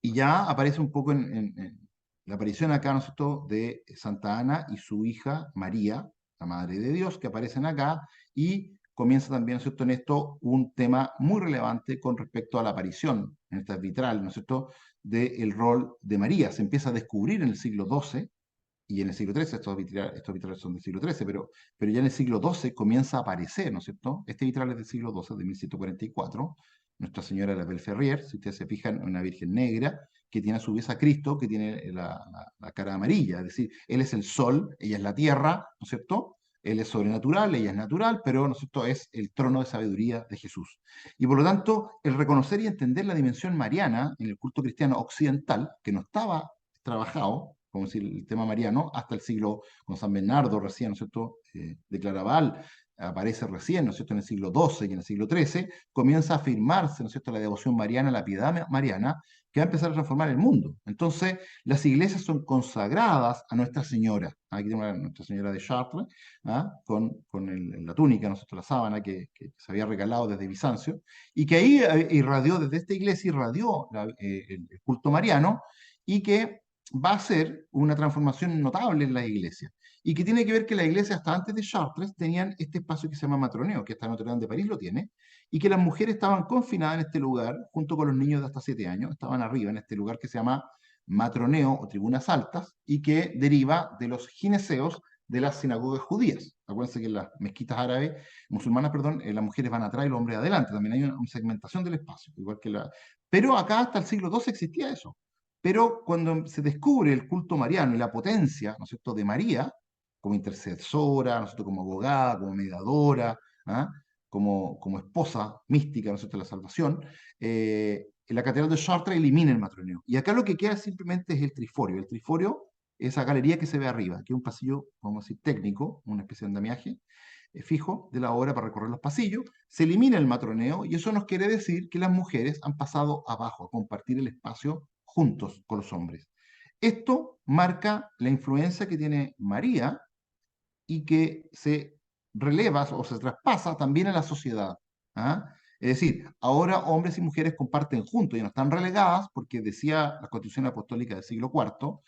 y ya aparece un poco en la aparición acá, ¿no es cierto?, de Santa Ana y su hija María, la Madre de Dios, que aparecen acá, y comienza también, ¿no es cierto?, en esto un tema muy relevante con respecto a la aparición en esta vitral, ¿no es cierto?, del rol de María. Se empieza a descubrir en el siglo XII y en el siglo XIII, estos vitrales son del siglo XIII, pero ya en el siglo XII comienza a aparecer, ¿no es cierto? Este vitral es del siglo XII, de 1144, Nuestra Señora de la Belferrier, si ustedes se fijan, una Virgen negra, que tiene a su vez a Cristo, que tiene la cara amarilla, es decir, Él es el sol, ella es la tierra, ¿no es cierto? Él es sobrenatural, ella es natural, pero ¿no es cierto?, es el trono de sabiduría de Jesús. Y por lo tanto, el reconocer y entender la dimensión mariana en el culto cristiano occidental, que no estaba trabajado, como decir, el tema mariano, hasta el siglo, con San Bernardo recién, ¿no es cierto?, de Claraval, aparece recién, ¿no es cierto?, en el siglo XII y en el siglo XIII, comienza a afirmarse, ¿no es cierto?, la devoción mariana, la piedad mariana, que va a empezar a transformar el mundo. Entonces, las iglesias son consagradas a Nuestra Señora. Aquí tenemos a Nuestra Señora de Chartres, ¿ah?, con la túnica, ¿no es cierto?, la sábana que se había regalado desde Bizancio, y que ahí irradió, desde esta iglesia irradió el culto mariano, y que va a ser una transformación notable en la iglesia. Y que tiene que ver que la iglesia, hasta antes de Chartres, tenían este espacio que se llama matroneo, que hasta Notre Dame de París lo tiene, y que las mujeres estaban confinadas en este lugar, junto con los niños de hasta 7 años, estaban arriba en este lugar que se llama matroneo o tribunas altas, y que deriva de los gineseos de las sinagogas judías. Acuérdense que en las mezquitas árabes, musulmanas, perdón, las mujeres van atrás y los hombres adelante. También hay una segmentación del espacio, igual que la... Pero acá hasta el siglo XII existía eso. Pero cuando se descubre el culto mariano y la potencia, ¿no es cierto?, de María, como intercesora, ¿no es cierto?, como abogada, como mediadora, ¿ah?, como esposa mística, ¿no es cierto?, de la salvación, la catedral de Chartres elimina el matroneo. Y acá lo que queda simplemente es el triforio. El triforio esa galería que se ve arriba, que es un pasillo, vamos a decir, técnico, una especie de andamiaje fijo de la obra para recorrer los pasillos, se elimina el matroneo y eso nos quiere decir que las mujeres han pasado abajo a compartir el espacio juntos con los hombres. Esto marca la influencia que tiene María y que se releva o se traspasa también a la sociedad. ¿Ah? Es decir, ahora hombres y mujeres comparten juntos y no están relegadas porque decía la Constitución Apostólica del siglo IV,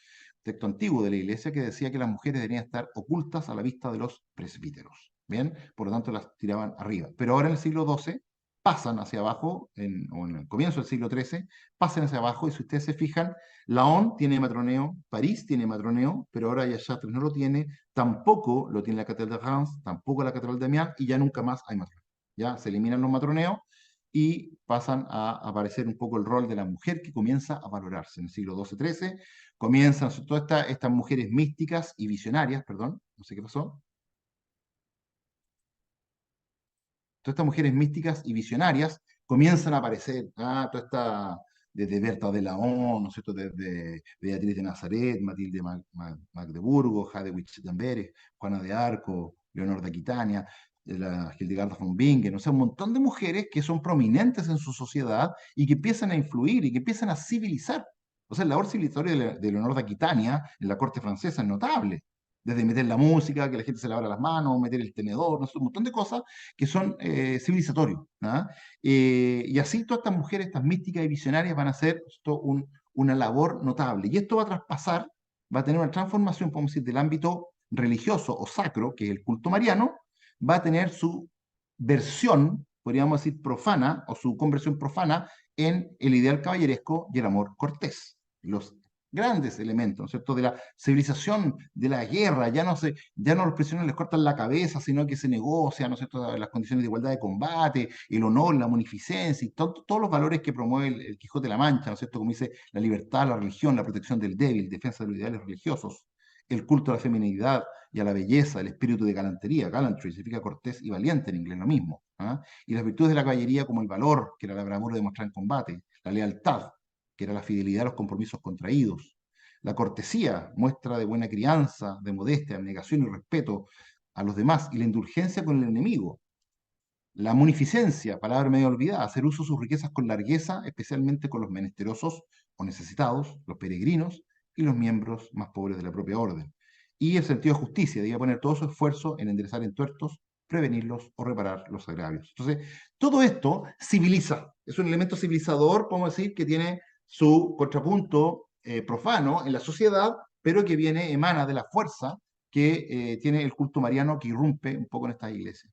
texto antiguo de la Iglesia, que decía que las mujeres deberían estar ocultas a la vista de los presbíteros. Bien, por lo tanto las tiraban arriba. Pero ahora en el siglo XII pasan hacia abajo, o en el comienzo del siglo XIII, pasan hacia abajo y si ustedes se fijan, Laon tiene matroneo, París tiene matroneo, pero ahora ya Chartres no lo tiene, tampoco lo tiene la Catedral de Reims, tampoco la Catedral de Amiens, y ya nunca más hay matroneo. Ya se eliminan los matroneos y pasan a aparecer un poco el rol de la mujer que comienza a valorarse. En el siglo XII-XIII comienzan todas estas mujeres místicas y visionarias, perdón, no sé qué pasó, todas estas mujeres místicas y visionarias comienzan a aparecer, toda esta, desde Berta de Laon, ¿no es cierto?, desde Beatriz de Nazaret, Matilde Magdeburgo, Jade Wittenberg, Juana de Arco, Leonor de Aquitania, la Hildegarda von Bingen, o sea, un montón de mujeres que son prominentes en su sociedad y que empiezan a influir y que empiezan a civilizar. O sea, la labor civilizatoria de Leonor de Aquitania en la corte francesa es notable. Desde meter la música, que la gente se lavara las manos, meter el tenedor, no sé, un montón de cosas que son civilizatorios. ¿Ah? Y así todas estas mujeres, estas místicas y visionarias van a hacer esto una labor notable. Y esto va a traspasar, va a tener una transformación, podemos decir, del ámbito religioso o sacro, que es el culto mariano, va a tener su versión, podríamos decir, profana, o su conversión profana en el ideal caballeresco y el amor cortés. Los grandes elementos, ¿no es cierto?, de la civilización, de la guerra, ya no los prisioneros les cortan la cabeza, sino que se negocia, ¿no es cierto?, las condiciones de igualdad de combate, el honor, la munificencia, y todos los valores que promueve el Quijote de la Mancha, ¿no es cierto?, como dice la libertad, la religión, la protección del débil, defensa de los ideales religiosos, el culto a la feminidad y a la belleza, el espíritu de galantería, gallantry, significa cortés y valiente en inglés, lo mismo, ¿ah? Y las virtudes de la caballería como el valor, que era la bravura de mostrar en combate, la lealtad, que era la fidelidad a los compromisos contraídos, la cortesía, muestra de buena crianza, de modestia, abnegación y respeto a los demás, y la indulgencia con el enemigo. La munificencia, palabra medio olvidada, hacer uso de sus riquezas con largueza, especialmente con los menesterosos o necesitados, los peregrinos y los miembros más pobres de la propia orden. Y el sentido de justicia, debía poner todo su esfuerzo en enderezar entuertos, prevenirlos o reparar los agravios. Entonces, todo esto civiliza, es un elemento civilizador, podemos decir, que tiene su contrapunto profano en la sociedad, pero que emana de la fuerza que tiene el culto mariano que irrumpe un poco en estas iglesias.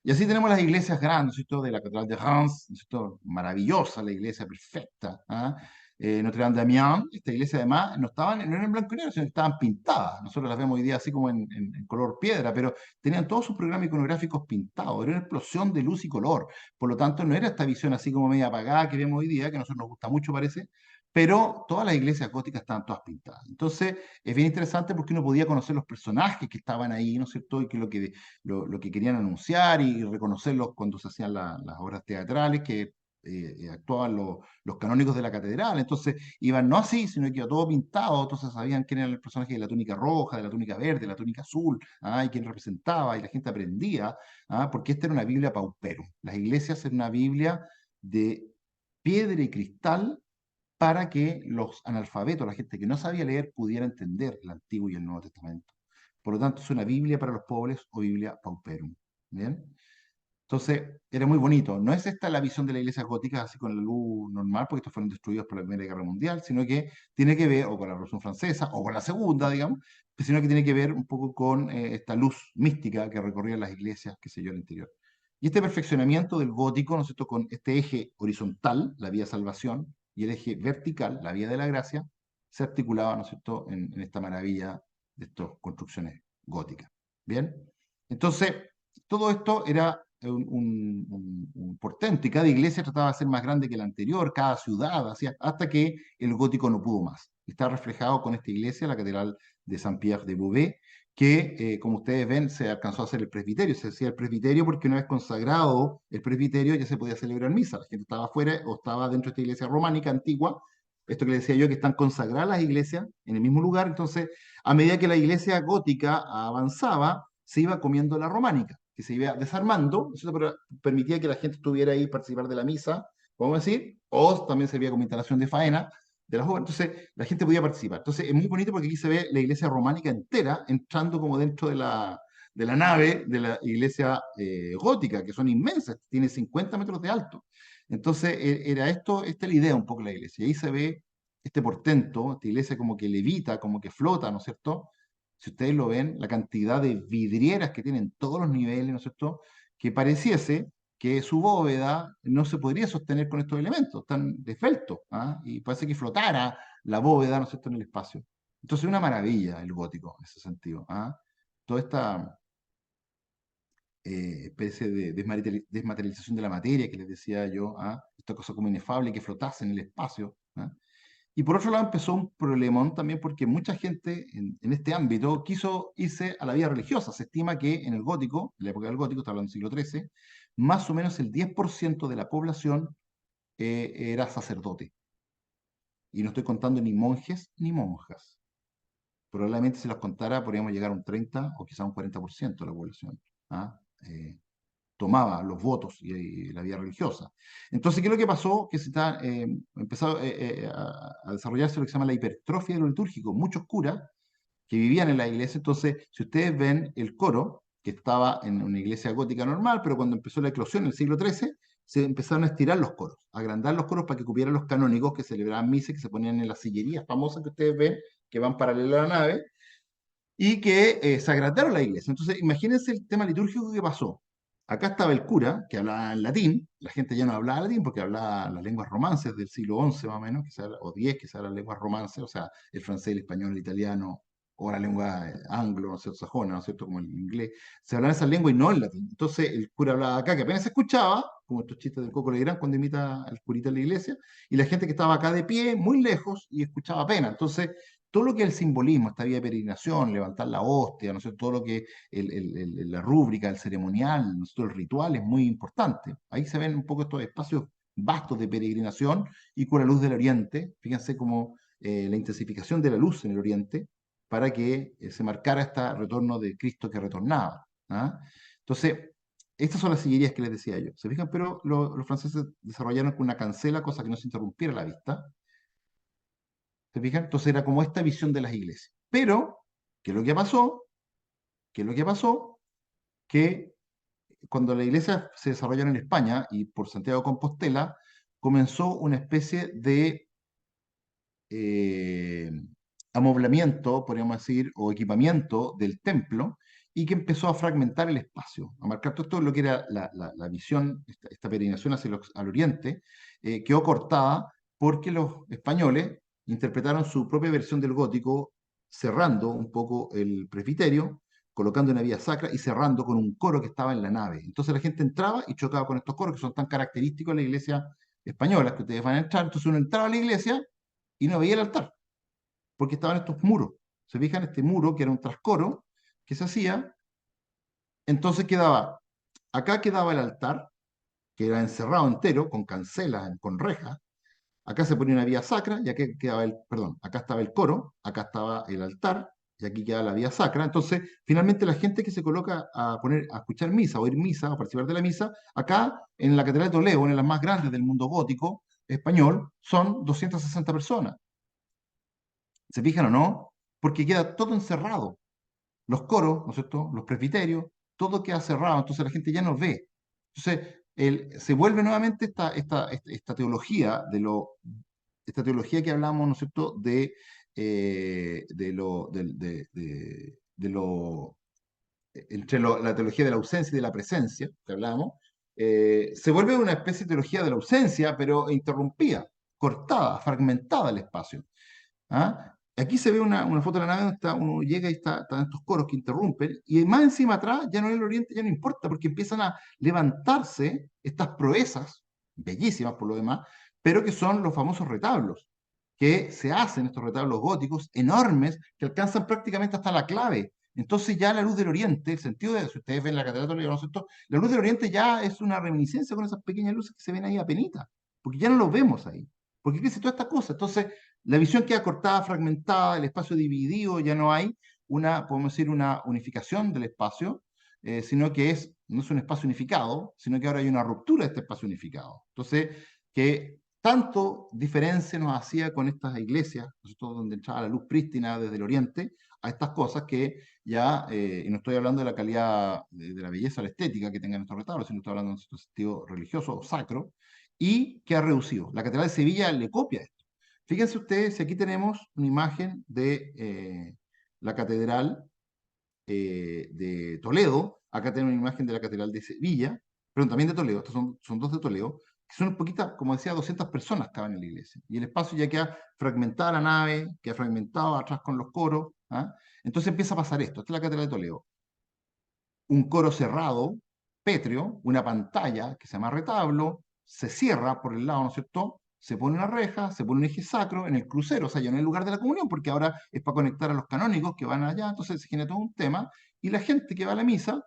Y así tenemos las iglesias grandes, ¿cierto? De la Catedral de Reims, ¿cierto? Maravillosa la iglesia, perfecta. ¿Ah? Notre Dame de Amiens, esta iglesia además no eran en blanco y negro, sino que estaban pintadas. Nosotros las vemos hoy día así como en color piedra, pero tenían todos sus programas iconográficos pintados. Era una explosión de luz y color. Por lo tanto, no era esta visión así como media apagada que vemos hoy día, que a nosotros nos gusta mucho, parece, pero todas las iglesias góticas estaban todas pintadas. Entonces, es bien interesante porque uno podía conocer los personajes que estaban ahí, ¿no es cierto? Y que lo que querían anunciar y reconocerlos cuando se hacían las obras teatrales que actuaban los canónigos de la catedral. Entonces iban no así, sino que iba todo pintado, entonces sabían quién era el personaje de la túnica roja, de la túnica verde, de la túnica azul, y quién representaba, y la gente aprendía, porque esta era una Biblia pauperum. Las iglesias eran una Biblia de piedra y cristal para que los analfabetos, la gente que no sabía leer, pudiera entender el Antiguo y el Nuevo Testamento. Por lo tanto, es una Biblia para los pobres o Biblia pauperum. ¿Bien? Entonces, era muy bonito. No es esta la visión de la iglesia gótica así con la luz normal, porque estos fueron destruidos por la Primera Guerra Mundial, sino que tiene que ver, o con la Revolución Francesa, o con la Segunda, digamos, sino que tiene que ver un poco con esta luz mística que recorría las iglesias, qué sé yo, al interior. Y este perfeccionamiento del gótico, ¿no es cierto?, con este eje horizontal, la vía de salvación, y el eje vertical, la vía de la gracia, se articulaba, ¿no es cierto?, en esta maravilla de estas construcciones góticas. ¿Bien? Entonces, todo esto era un portento y cada iglesia trataba de ser más grande que la anterior, cada ciudad, hasta que el gótico no pudo más. Está reflejado con esta iglesia, la Catedral de Saint-Pierre de Beauvais, que, como ustedes ven, se alcanzó a hacer el presbiterio. Se decía el presbiterio porque una vez consagrado el presbiterio ya se podía celebrar misa. La gente estaba afuera o estaba dentro de esta iglesia románica antigua, esto que le decía yo, que están consagradas las iglesias en el mismo lugar. Entonces, a medida que la iglesia gótica avanzaba, se iba comiendo la románica, que se iba desarmando, ¿no es cierto? Pero permitía que la gente estuviera ahí, participar de la misa, podemos decir, o también servía como instalación de faena de las jóvenes. Entonces, la gente podía participar. Entonces, es muy bonito porque aquí se ve la iglesia románica entera entrando como dentro de la nave de la iglesia gótica, que son inmensas, tiene 50 metros de alto. Entonces, era esto, esta es la idea un poco de la iglesia. Y ahí se ve este portento, esta iglesia como que levita, como que flota, ¿no es cierto? Si ustedes lo ven, la cantidad de vidrieras que tienen todos los niveles, ¿no es cierto? Que pareciese que su bóveda no se podría sostener con estos elementos, tan esbeltos, ¿ah? Y parece que flotara la bóveda, ¿no es cierto?, en el espacio. Entonces, una maravilla el gótico en ese sentido, ¿ah? Toda esta especie de desmaterialización de la materia que les decía yo, ¿ah? Esta cosa como inefable que flotase en el espacio, ¿ah? Y por otro lado empezó un problemón también porque mucha gente en este ámbito quiso irse a la vida religiosa. Se estima que en el gótico, en la época del gótico, está hablando del siglo XIII, más o menos el 10% de la población era sacerdote. Y no estoy contando ni monjes ni monjas. Probablemente si los contara podríamos llegar a un 30 o quizá un 40% de la población. ¿Ah? Tomaba los votos y la vida religiosa. Entonces, ¿qué es lo que pasó? Que se está, empezó a desarrollarse lo que se llama la hipertrofia de lo litúrgico. Muchos curas que vivían en la iglesia, entonces, si ustedes ven el coro, que estaba en una iglesia gótica normal, pero cuando empezó la eclosión en el siglo XIII, se empezaron a estirar los coros, a agrandar los coros para que cupieran los canónigos que celebraban misa, que se ponían en las sillerías famosas que ustedes ven, que van paralelo a la nave, y que se agrandaron la iglesia. Entonces, imagínense el tema litúrgico que pasó. Acá estaba el cura, que hablaba en latín, la gente ya no hablaba latín porque hablaba las lenguas romances del siglo XI más o menos, o X, que sean las lenguas romances, o sea, el francés, el español, el italiano, o la lengua anglo, ¿no es cierto?, sajona, ¿no es cierto?, como el inglés. Se hablaba esa lengua y no el latín. Entonces, el cura hablaba acá, que apenas se escuchaba, como estos chistes del Coco Legrand cuando imita al curita en la iglesia, y la gente que estaba acá de pie, muy lejos, y escuchaba apenas. Entonces, todo lo que es el simbolismo, esta vía de peregrinación, levantar la hostia, ¿no sé? Todo lo que la rúbrica, el ceremonial, ¿no sé? El ritual es muy importante. Ahí se ven un poco estos espacios vastos de peregrinación y con la luz del oriente, fíjense como la intensificación de la luz en el oriente para que se marcara este retorno de Cristo que retornaba. ¿Ah? Entonces, estas son las sillerías que les decía yo. ¿Se fijan? Pero los franceses desarrollaron con una cancela, cosa que no se interrumpiera la vista. ¿Se fijan? Entonces era como esta visión de las iglesias. Pero, ¿qué es lo que pasó? ¿Qué es lo que pasó? Que cuando la iglesia se desarrolló en España y por Santiago de Compostela, comenzó una especie de eh, amoblamiento, podríamos decir, o equipamiento del templo, y que empezó a fragmentar el espacio, a marcar todo esto lo que era la visión, esta peregrinación hacia al oriente, quedó cortada porque los españoles interpretaron su propia versión del gótico, cerrando un poco el presbiterio, colocando una vía sacra y cerrando con un coro que estaba en la nave. Entonces la gente entraba y chocaba con estos coros que son tan característicos de la iglesia española, que ustedes van a entrar. Entonces uno entraba a la iglesia y no veía el altar, porque estaban estos muros. Se fijan, este muro, que era un trascoro, que se hacía, entonces quedaba, acá quedaba el altar, que era encerrado entero, con cancelas, con rejas, acá se ponía una vía sacra, y aquí quedaba el, perdón, acá estaba el coro, acá estaba el altar, y aquí queda la vía sacra. Entonces, finalmente la gente que se coloca a poner, a escuchar misa, o oír misa, o participar de la misa, acá en la Catedral de Toledo, una de las más grandes del mundo gótico español, son 260 personas. ¿Se fijan o no? Porque queda todo encerrado. Los coros, ¿no es cierto? Los presbiterios, todo queda cerrado, entonces la gente ya no ve. Entonces, se vuelve nuevamente esta teología esta teología que hablamos, ¿no es cierto?, la teología de la ausencia y de la presencia, que hablamos, se vuelve una especie de teología de la ausencia, pero interrumpida, cortada, fragmentada el espacio. ¿Ah? Aquí se ve una foto de la nave donde uno llega y están estos coros que interrumpen, y más encima atrás, ya no es el oriente, ya no importa, porque empiezan a levantarse estas proezas, bellísimas por lo demás, pero que son los famosos retablos, que se hacen estos retablos góticos enormes que alcanzan prácticamente hasta la clave. Entonces ya la luz del oriente, el sentido de, si ustedes ven la catedral de Toledo, ¿no es cierto? La luz del oriente ya es una reminiscencia con esas pequeñas luces que se ven ahí a penita, porque ya no los vemos ahí. porque crece toda esta cosa. Entonces, la visión queda cortada, fragmentada, el espacio dividido, ya no hay una, podemos decir, una unificación del espacio, sino que no es un espacio unificado, sino que ahora hay una ruptura de este espacio unificado. Entonces, que tanto diferencia nos hacía con estas iglesias, donde entraba la luz prístina desde el oriente, a estas cosas que ya, y no estoy hablando de la calidad, de la belleza, la estética que tengan estos retablos, sino estoy hablando de un cierto sentido religioso o sacro, y que ha reducido. La Catedral de Sevilla le copia esto. Fíjense ustedes, si aquí tenemos una imagen de la Catedral de Toledo, acá tenemos una imagen de la Catedral de Sevilla, pero también de Toledo, estos son dos de Toledo, que son un poquito, como decía, 200 personas caben en la iglesia, y el espacio ya queda fragmentada la nave, queda fragmentado atrás con los coros, ¿ah? Entonces empieza a pasar esto, esta es la Catedral de Toledo, un coro cerrado, pétreo, una pantalla que se llama retablo, se cierra por el lado, ¿no es cierto? Se pone una reja, se pone un eje sacro en el crucero, o sea, ya no es el lugar de la comunión, porque ahora es para conectar a los canónigos que van allá, entonces se genera todo un tema, y la gente que va a la misa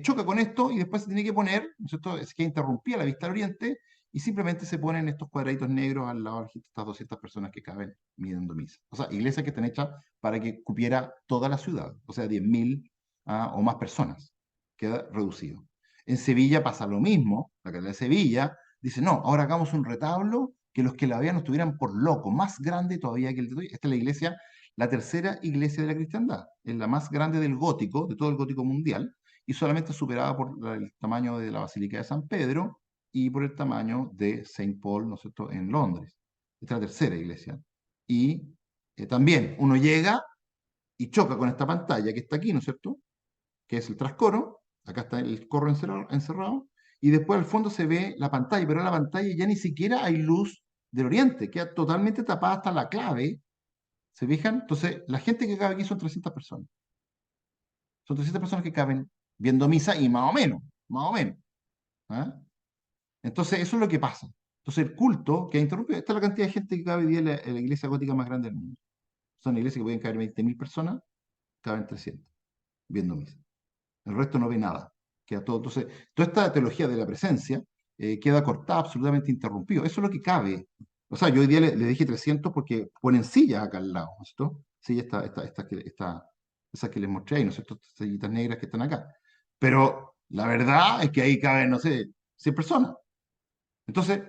choca con esto y después se tiene que poner, ¿no es cierto? Es que interrumpía la vista al oriente, y simplemente se ponen estos cuadraditos negros al lado de estas 200 personas que caben midiendo misa. O sea, iglesias que están hechas para que cupiera toda la ciudad, o sea, 10.000 o más personas. Queda reducido. En Sevilla pasa lo mismo, la Catedral de Sevilla dice, no, ahora hagamos un retablo que los que la vean no estuvieran por loco, más grande todavía que el de hoy. Esta es la iglesia, la tercera iglesia de la cristiandad, es la más grande del gótico, de todo el gótico mundial, y solamente superada por el tamaño de la Basílica de San Pedro y por el tamaño de Saint Paul, ¿no es cierto?, en Londres. Esta es la tercera iglesia. Y también uno llega y choca con esta pantalla que está aquí, ¿no es cierto?, que es el trascoro, acá está el corro encerrado, y después al fondo se ve la pantalla, pero en la pantalla ya ni siquiera hay luz del oriente, queda totalmente tapada hasta la clave, ¿se fijan? Entonces, la gente que cabe aquí son 300 personas. Son 300 personas que caben viendo misa y más o menos. ¿Ah? Entonces, eso es lo que pasa. Entonces, el culto que ha interrumpido, esta es la cantidad de gente que cabe hoy día en la iglesia gótica más grande del mundo. Son iglesias que pueden caber 20.000 personas, caben 300 viendo misa. El resto no ve nada. Queda todo. Entonces, toda esta teología de la presencia queda cortada, absolutamente interrumpido. Eso es lo que cabe. O sea, yo hoy día le dije 300 porque ponen sillas acá al lado, ¿no es cierto? Sillas esas que les mostré ahí, ¿no es cierto? Estas sillitas negras que están acá. Pero la verdad es que ahí caben, no sé, 100 personas. Entonces,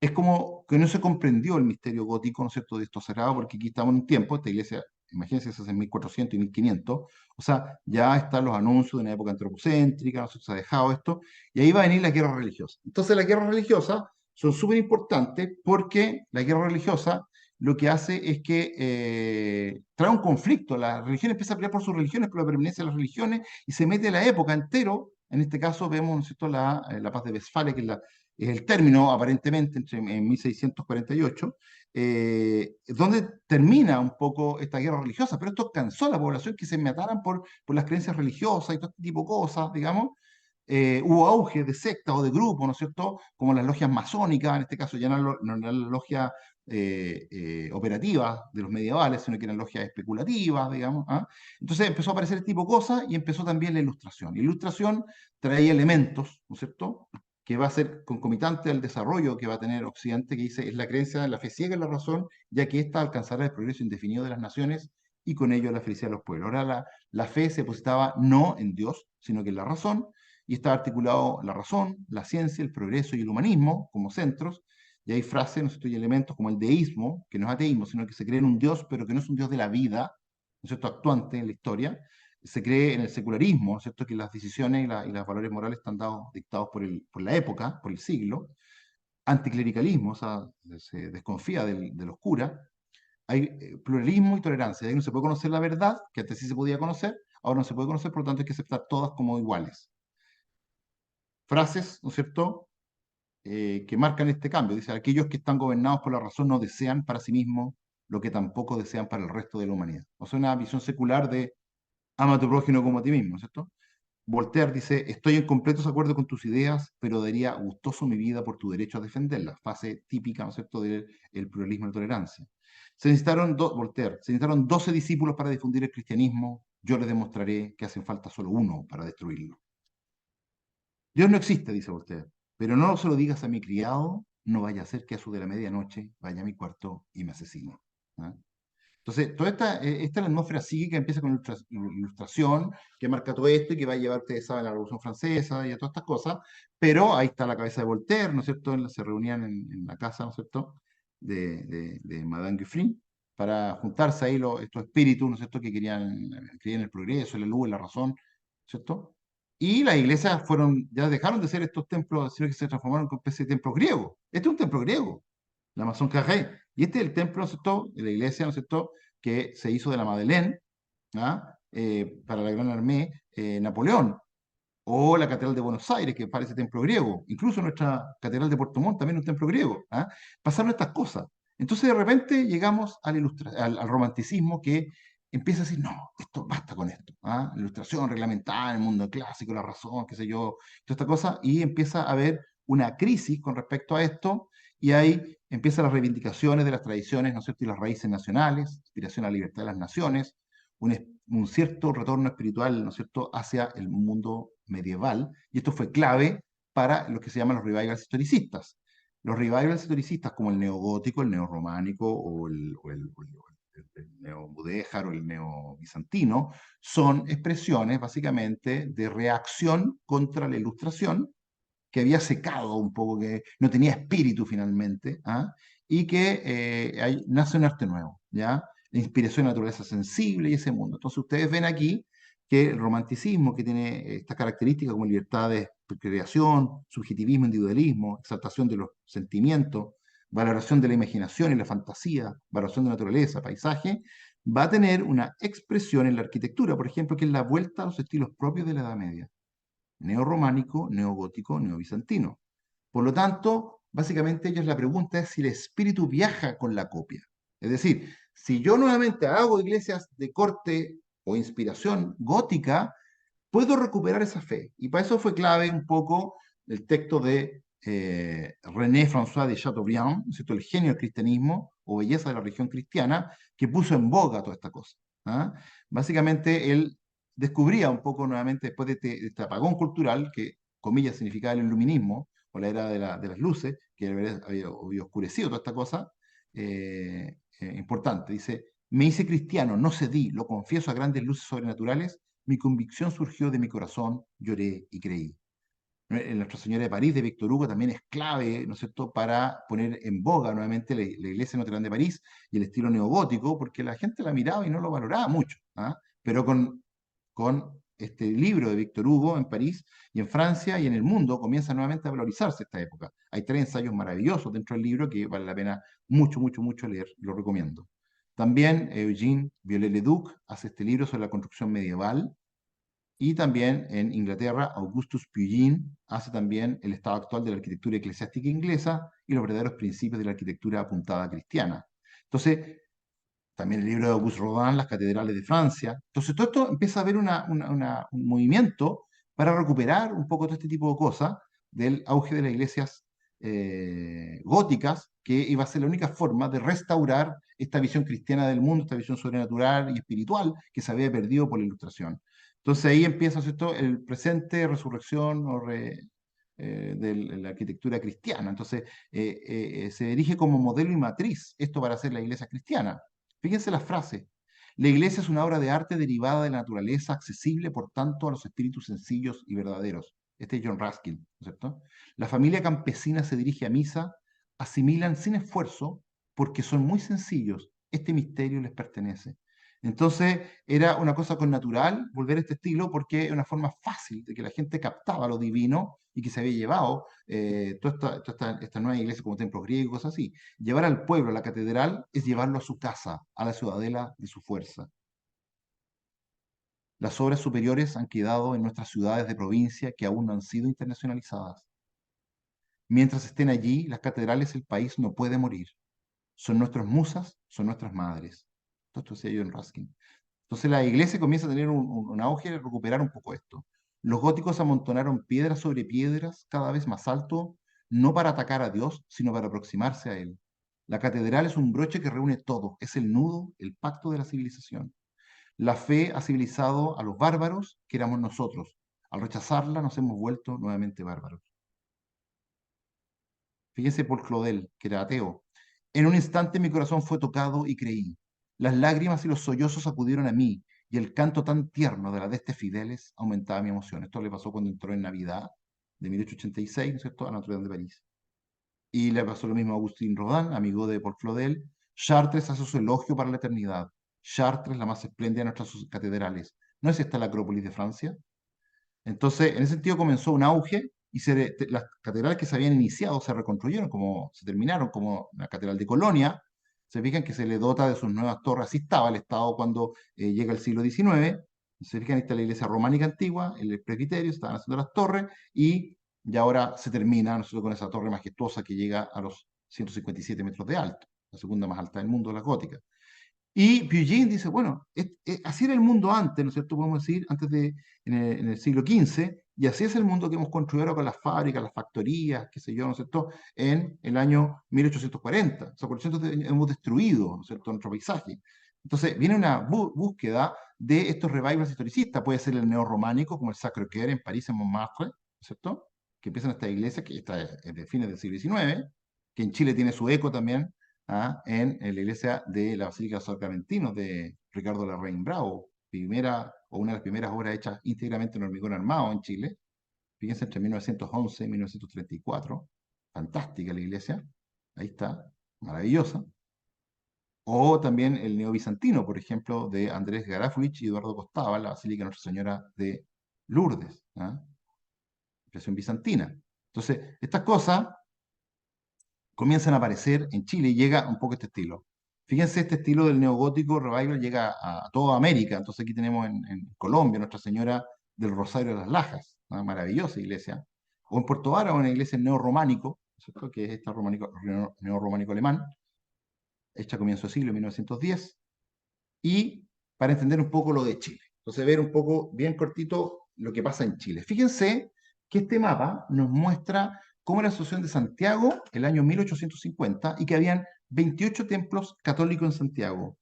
es como que no se comprendió el misterio gótico, ¿no es cierto?, de esto cerrado, porque aquí estamos en un tiempo, esta iglesia, imagínense, se hace en 1400 y 1500, o sea, ya están los anuncios de una época antropocéntrica, ¿no? Se ha dejado esto, y ahí va a venir la guerra religiosa. Entonces, las guerras religiosas son súper importantes porque la guerra religiosa lo que hace es que trae un conflicto, la religión empieza a pelear por sus religiones, por la permanencia de las religiones, y se mete la época entero, en este caso vemos, ¿no es cierto?, la paz de Westfalia, que es el término aparentemente en 1648, donde termina un poco esta guerra religiosa, pero esto cansó a la población que se mataran por las creencias religiosas y todo este tipo de cosas, digamos. Hubo auge de sectas o de grupos, ¿no es cierto?, como las logias masónicas, en este caso ya no eran las logias operativas de los medievales, sino que eran logias especulativas, digamos. ¿Ah? Entonces empezó a aparecer este tipo de cosas y empezó también la ilustración. La ilustración traía elementos, ¿no es cierto?, que va a ser concomitante al desarrollo que va a tener Occidente, que dice es la creencia, la fe ciega en la razón, ya que ésta alcanzará el progreso indefinido de las naciones y con ello la felicidad de los pueblos. Ahora la fe se depositaba no en Dios, sino que en la razón, y estaba articulado la razón, la ciencia, el progreso y el humanismo como centros, y hay frases, ¿no es cierto?, y elementos como el deísmo, que no es ateísmo, sino que se cree en un Dios, pero que no es un Dios de la vida, ¿no es cierto?, actuante en la historia. Se cree en el secularismo, ¿no es cierto?, que las decisiones y los valores morales están dictados por la época, por el siglo. Anticlericalismo, o sea, se desconfía de los curas. Hay pluralismo y tolerancia. De ahí no se puede conocer la verdad, que antes sí se podía conocer, ahora no se puede conocer, por lo tanto hay que aceptar todas como iguales. Frases, ¿no es cierto?, que marcan este cambio. Dice, aquellos que están gobernados por la razón no desean para sí mismos lo que tampoco desean para el resto de la humanidad. O sea, una visión secular de ama a tu prójimo como a ti mismo, ¿cierto? Voltaire dice, estoy en completo acuerdo con tus ideas, pero daría gustoso mi vida por tu derecho a defenderlas. Fase típica, ¿no es cierto?, del pluralismo y la tolerancia. Voltaire, se necesitaron 12 discípulos para difundir el cristianismo. Yo les demostraré que hacen falta solo uno para destruirlo. Dios no existe, dice Voltaire, pero no se lo digas a mi criado no vaya a ser que a eso de la medianoche vaya a mi cuarto y me asesine. ¿Ah? Entonces, toda esta es la atmósfera psíquica empieza con ilustración, que marca todo esto y que va a llevar, ustedes saben, a la Revolución Francesa y a todas estas cosas, pero ahí está la cabeza de Voltaire, ¿no es cierto? Se reunían en la casa, ¿no es cierto?, de Madame Guffrin, para juntarse ahí estos espíritus, ¿no es cierto?, que creían en el progreso, en la luz, en la razón, ¿cierto? Y las iglesias ya dejaron de ser estos templos, sino que se transformaron en una especie de templos griegos. Este es un templo griego, la Maison Carré. Y este es el templo, ¿no es cierto?, de la iglesia, ¿no es cierto?, que se hizo de la Madeleine, ¿ah? Para la Gran Armée, Napoleón, o la Catedral de Buenos Aires, que parece templo griego, incluso nuestra Catedral de Puerto Montt también es un templo griego. ¿Ah? Pasaron estas cosas. Entonces de repente llegamos al romanticismo que empieza a decir, no, esto basta con esto. ¿Ah? La ilustración reglamentada, el mundo clásico, la razón, qué sé yo, toda esta cosa, y empieza a haber una crisis con respecto a esto, y ahí empiezan las reivindicaciones de las tradiciones, ¿no es cierto?, y las raíces nacionales, aspiración a la libertad de las naciones, un cierto retorno espiritual, ¿no es cierto?, hacia el mundo medieval, y esto fue clave para lo que se llaman los revivals historicistas. Los revivals historicistas, como el neogótico, el neorrománico el neomudéjar o el neobizantino, son expresiones básicamente de reacción contra la ilustración, que había secado un poco, que no tenía espíritu finalmente, ¿ah? Y que nace un arte nuevo, ¿ya? La inspiración de naturaleza sensible y ese mundo. Entonces ustedes ven aquí que el romanticismo, que tiene estas características como libertad de creación, subjetivismo, individualismo, exaltación de los sentimientos, valoración de la imaginación y la fantasía, valoración de naturaleza, paisaje, va a tener una expresión en la arquitectura, por ejemplo, que es la vuelta a los estilos propios de la Edad Media: neorrománico, neogótico, neobizantino. Por lo tanto, básicamente ellos, la pregunta es si el espíritu viaja con la copia. Es decir, si yo nuevamente hago iglesias de corte o inspiración gótica, puedo recuperar esa fe. Y para eso fue clave un poco el texto de René François de Chateaubriand, ¿cierto?, El genio del cristianismo o belleza de la religión cristiana, que puso en boga toda esta cosa. ¿Ah? Básicamente él descubría un poco nuevamente, después de este apagón cultural, que comillas significaba el iluminismo, o la era de las luces, que había oscurecido toda esta cosa, importante. Dice: me hice cristiano, no cedí, lo confieso a grandes luces sobrenaturales, mi convicción surgió de mi corazón, lloré y creí. Nuestra Señora de París, de Víctor Hugo, también es clave, ¿no es cierto?, para poner en boga nuevamente la iglesia de Notre Dame de París y el estilo neogótico, porque la gente la miraba y no lo valoraba mucho. ¿Ah? Pero con este libro de Víctor Hugo en París y en Francia y en el mundo comienza nuevamente a valorizarse esta época. Hay 3 ensayos maravillosos dentro del libro que vale la pena mucho, mucho, mucho leer, lo recomiendo. También Eugene Viollet-le-Duc hace este libro sobre la construcción medieval, y también en Inglaterra Augustus Pugin hace también el estado actual de la arquitectura eclesiástica inglesa y los verdaderos principios de la arquitectura apuntada cristiana. Entonces, también el libro de Auguste Rodin, Las catedrales de Francia. Entonces, todo esto empieza a haber un movimiento para recuperar un poco todo este tipo de cosas del auge de las iglesias góticas, que iba a ser la única forma de restaurar esta visión cristiana del mundo, esta visión sobrenatural y espiritual que se había perdido por la Ilustración. Entonces ahí empieza, ¿cierto?, el presente, resurrección de la arquitectura cristiana. Entonces se erige como modelo y matriz esto para hacer la iglesia cristiana. Fíjense la frase: la iglesia es una obra de arte derivada de la naturaleza, accesible por tanto a los espíritus sencillos y verdaderos. Este es John Ruskin, ¿no es cierto? La familia campesina se dirige a misa, asimilan sin esfuerzo, porque son muy sencillos, este misterio les pertenece. Entonces era una cosa con natural volver a este estilo, porque es una forma fácil de que la gente captaba lo divino y que se había llevado esta nueva iglesia como templos griegos, cosas así. Llevar al pueblo a la catedral es llevarlo a su casa, a la ciudadela de su fuerza. Las obras superiores han quedado en nuestras ciudades de provincia que aún no han sido internacionalizadas. Mientras estén allí, las catedrales, el país no puede morir. Son nuestras musas, son nuestras madres. Esto decía John Ruskin. Entonces la iglesia comienza a tener un auge de recuperar un poco esto. Los góticos amontonaron piedras sobre piedras cada vez más alto, no para atacar a Dios, sino para aproximarse a Él. La catedral es un broche que reúne todo, es el nudo, el pacto de la civilización. La fe ha civilizado a los bárbaros, que éramos nosotros. Al rechazarla nos hemos vuelto nuevamente bárbaros. Fíjense por Claudel, que era ateo. En un instante mi corazón fue tocado y creí. Las lágrimas y los sollozos acudieron a mí, y el canto tan tierno de la de este Fideles aumentaba mi emoción. Esto le pasó cuando entró en Navidad de 1886, ¿no es cierto?, a Notre Dame de París. Y le pasó lo mismo a Agustín Rodin, amigo de Paul Claudel. Chartres hace su elogio para la eternidad. Chartres, la más espléndida de nuestras catedrales. ¿No es esta la Acrópolis de Francia? Entonces, en ese sentido comenzó un auge y las catedrales que se habían iniciado se reconstruyeron, como se terminaron, como la Catedral de Colonia. Se fijan que se le dota de sus nuevas torres. Así estaba el Estado cuando llega el siglo XIX. Se fijan, esta es la iglesia románica antigua, el presbiterio, estaban haciendo las torres y ya ahora se termina, nosotros con esa torre majestuosa que llega a los 157 metros de alto, la segunda más alta del mundo, la gótica. Y Pugin dice, bueno, así era el mundo antes, ¿no es cierto? Podemos decir, antes de, en el siglo XV, y así es el mundo que hemos construido ahora con las fábricas, las factorías, qué sé yo, ¿no es cierto? En el año 1840. O sea, por eso hemos destruido, ¿no es cierto?, nuestro paisaje. Entonces, viene una búsqueda de estos revivals historicistas. Puede ser el neorrománico, como el Sacré-Cœur en París, en Montmartre, ¿no es cierto? Que empiezan esta iglesia, que está de fines del siglo XIX, que en Chile tiene su eco también, en la iglesia de la Basílica de los Sacramentinos de Ricardo Larraín Bravo, primera o una de las primeras obras hechas íntegramente en hormigón armado en Chile. Fíjense, entre 1911 y 1934. Fantástica la iglesia. Ahí está, maravillosa. O también el neobizantino, por ejemplo, de Andrés Garafovich y Eduardo Costava, la Basílica de Nuestra Señora de Lourdes, impresión bizantina. Entonces, estas cosas comienzan a aparecer en Chile y llega un poco este estilo. Fíjense, este estilo del neogótico revival llega a toda América. Entonces aquí tenemos en Colombia Nuestra Señora del Rosario de las Lajas, una maravillosa iglesia. O en Puerto Vara, una iglesia neorrománico, ¿cierto?, que es esta neorrománico alemán, hecha a comienzo del siglo 1910, y para entender un poco lo de Chile. Entonces, ver un poco, bien cortito, lo que pasa en Chile. Fíjense que este mapa nos muestra cómo era la situación de Santiago el año 1850 y que habían 28 templos católicos en Santiago.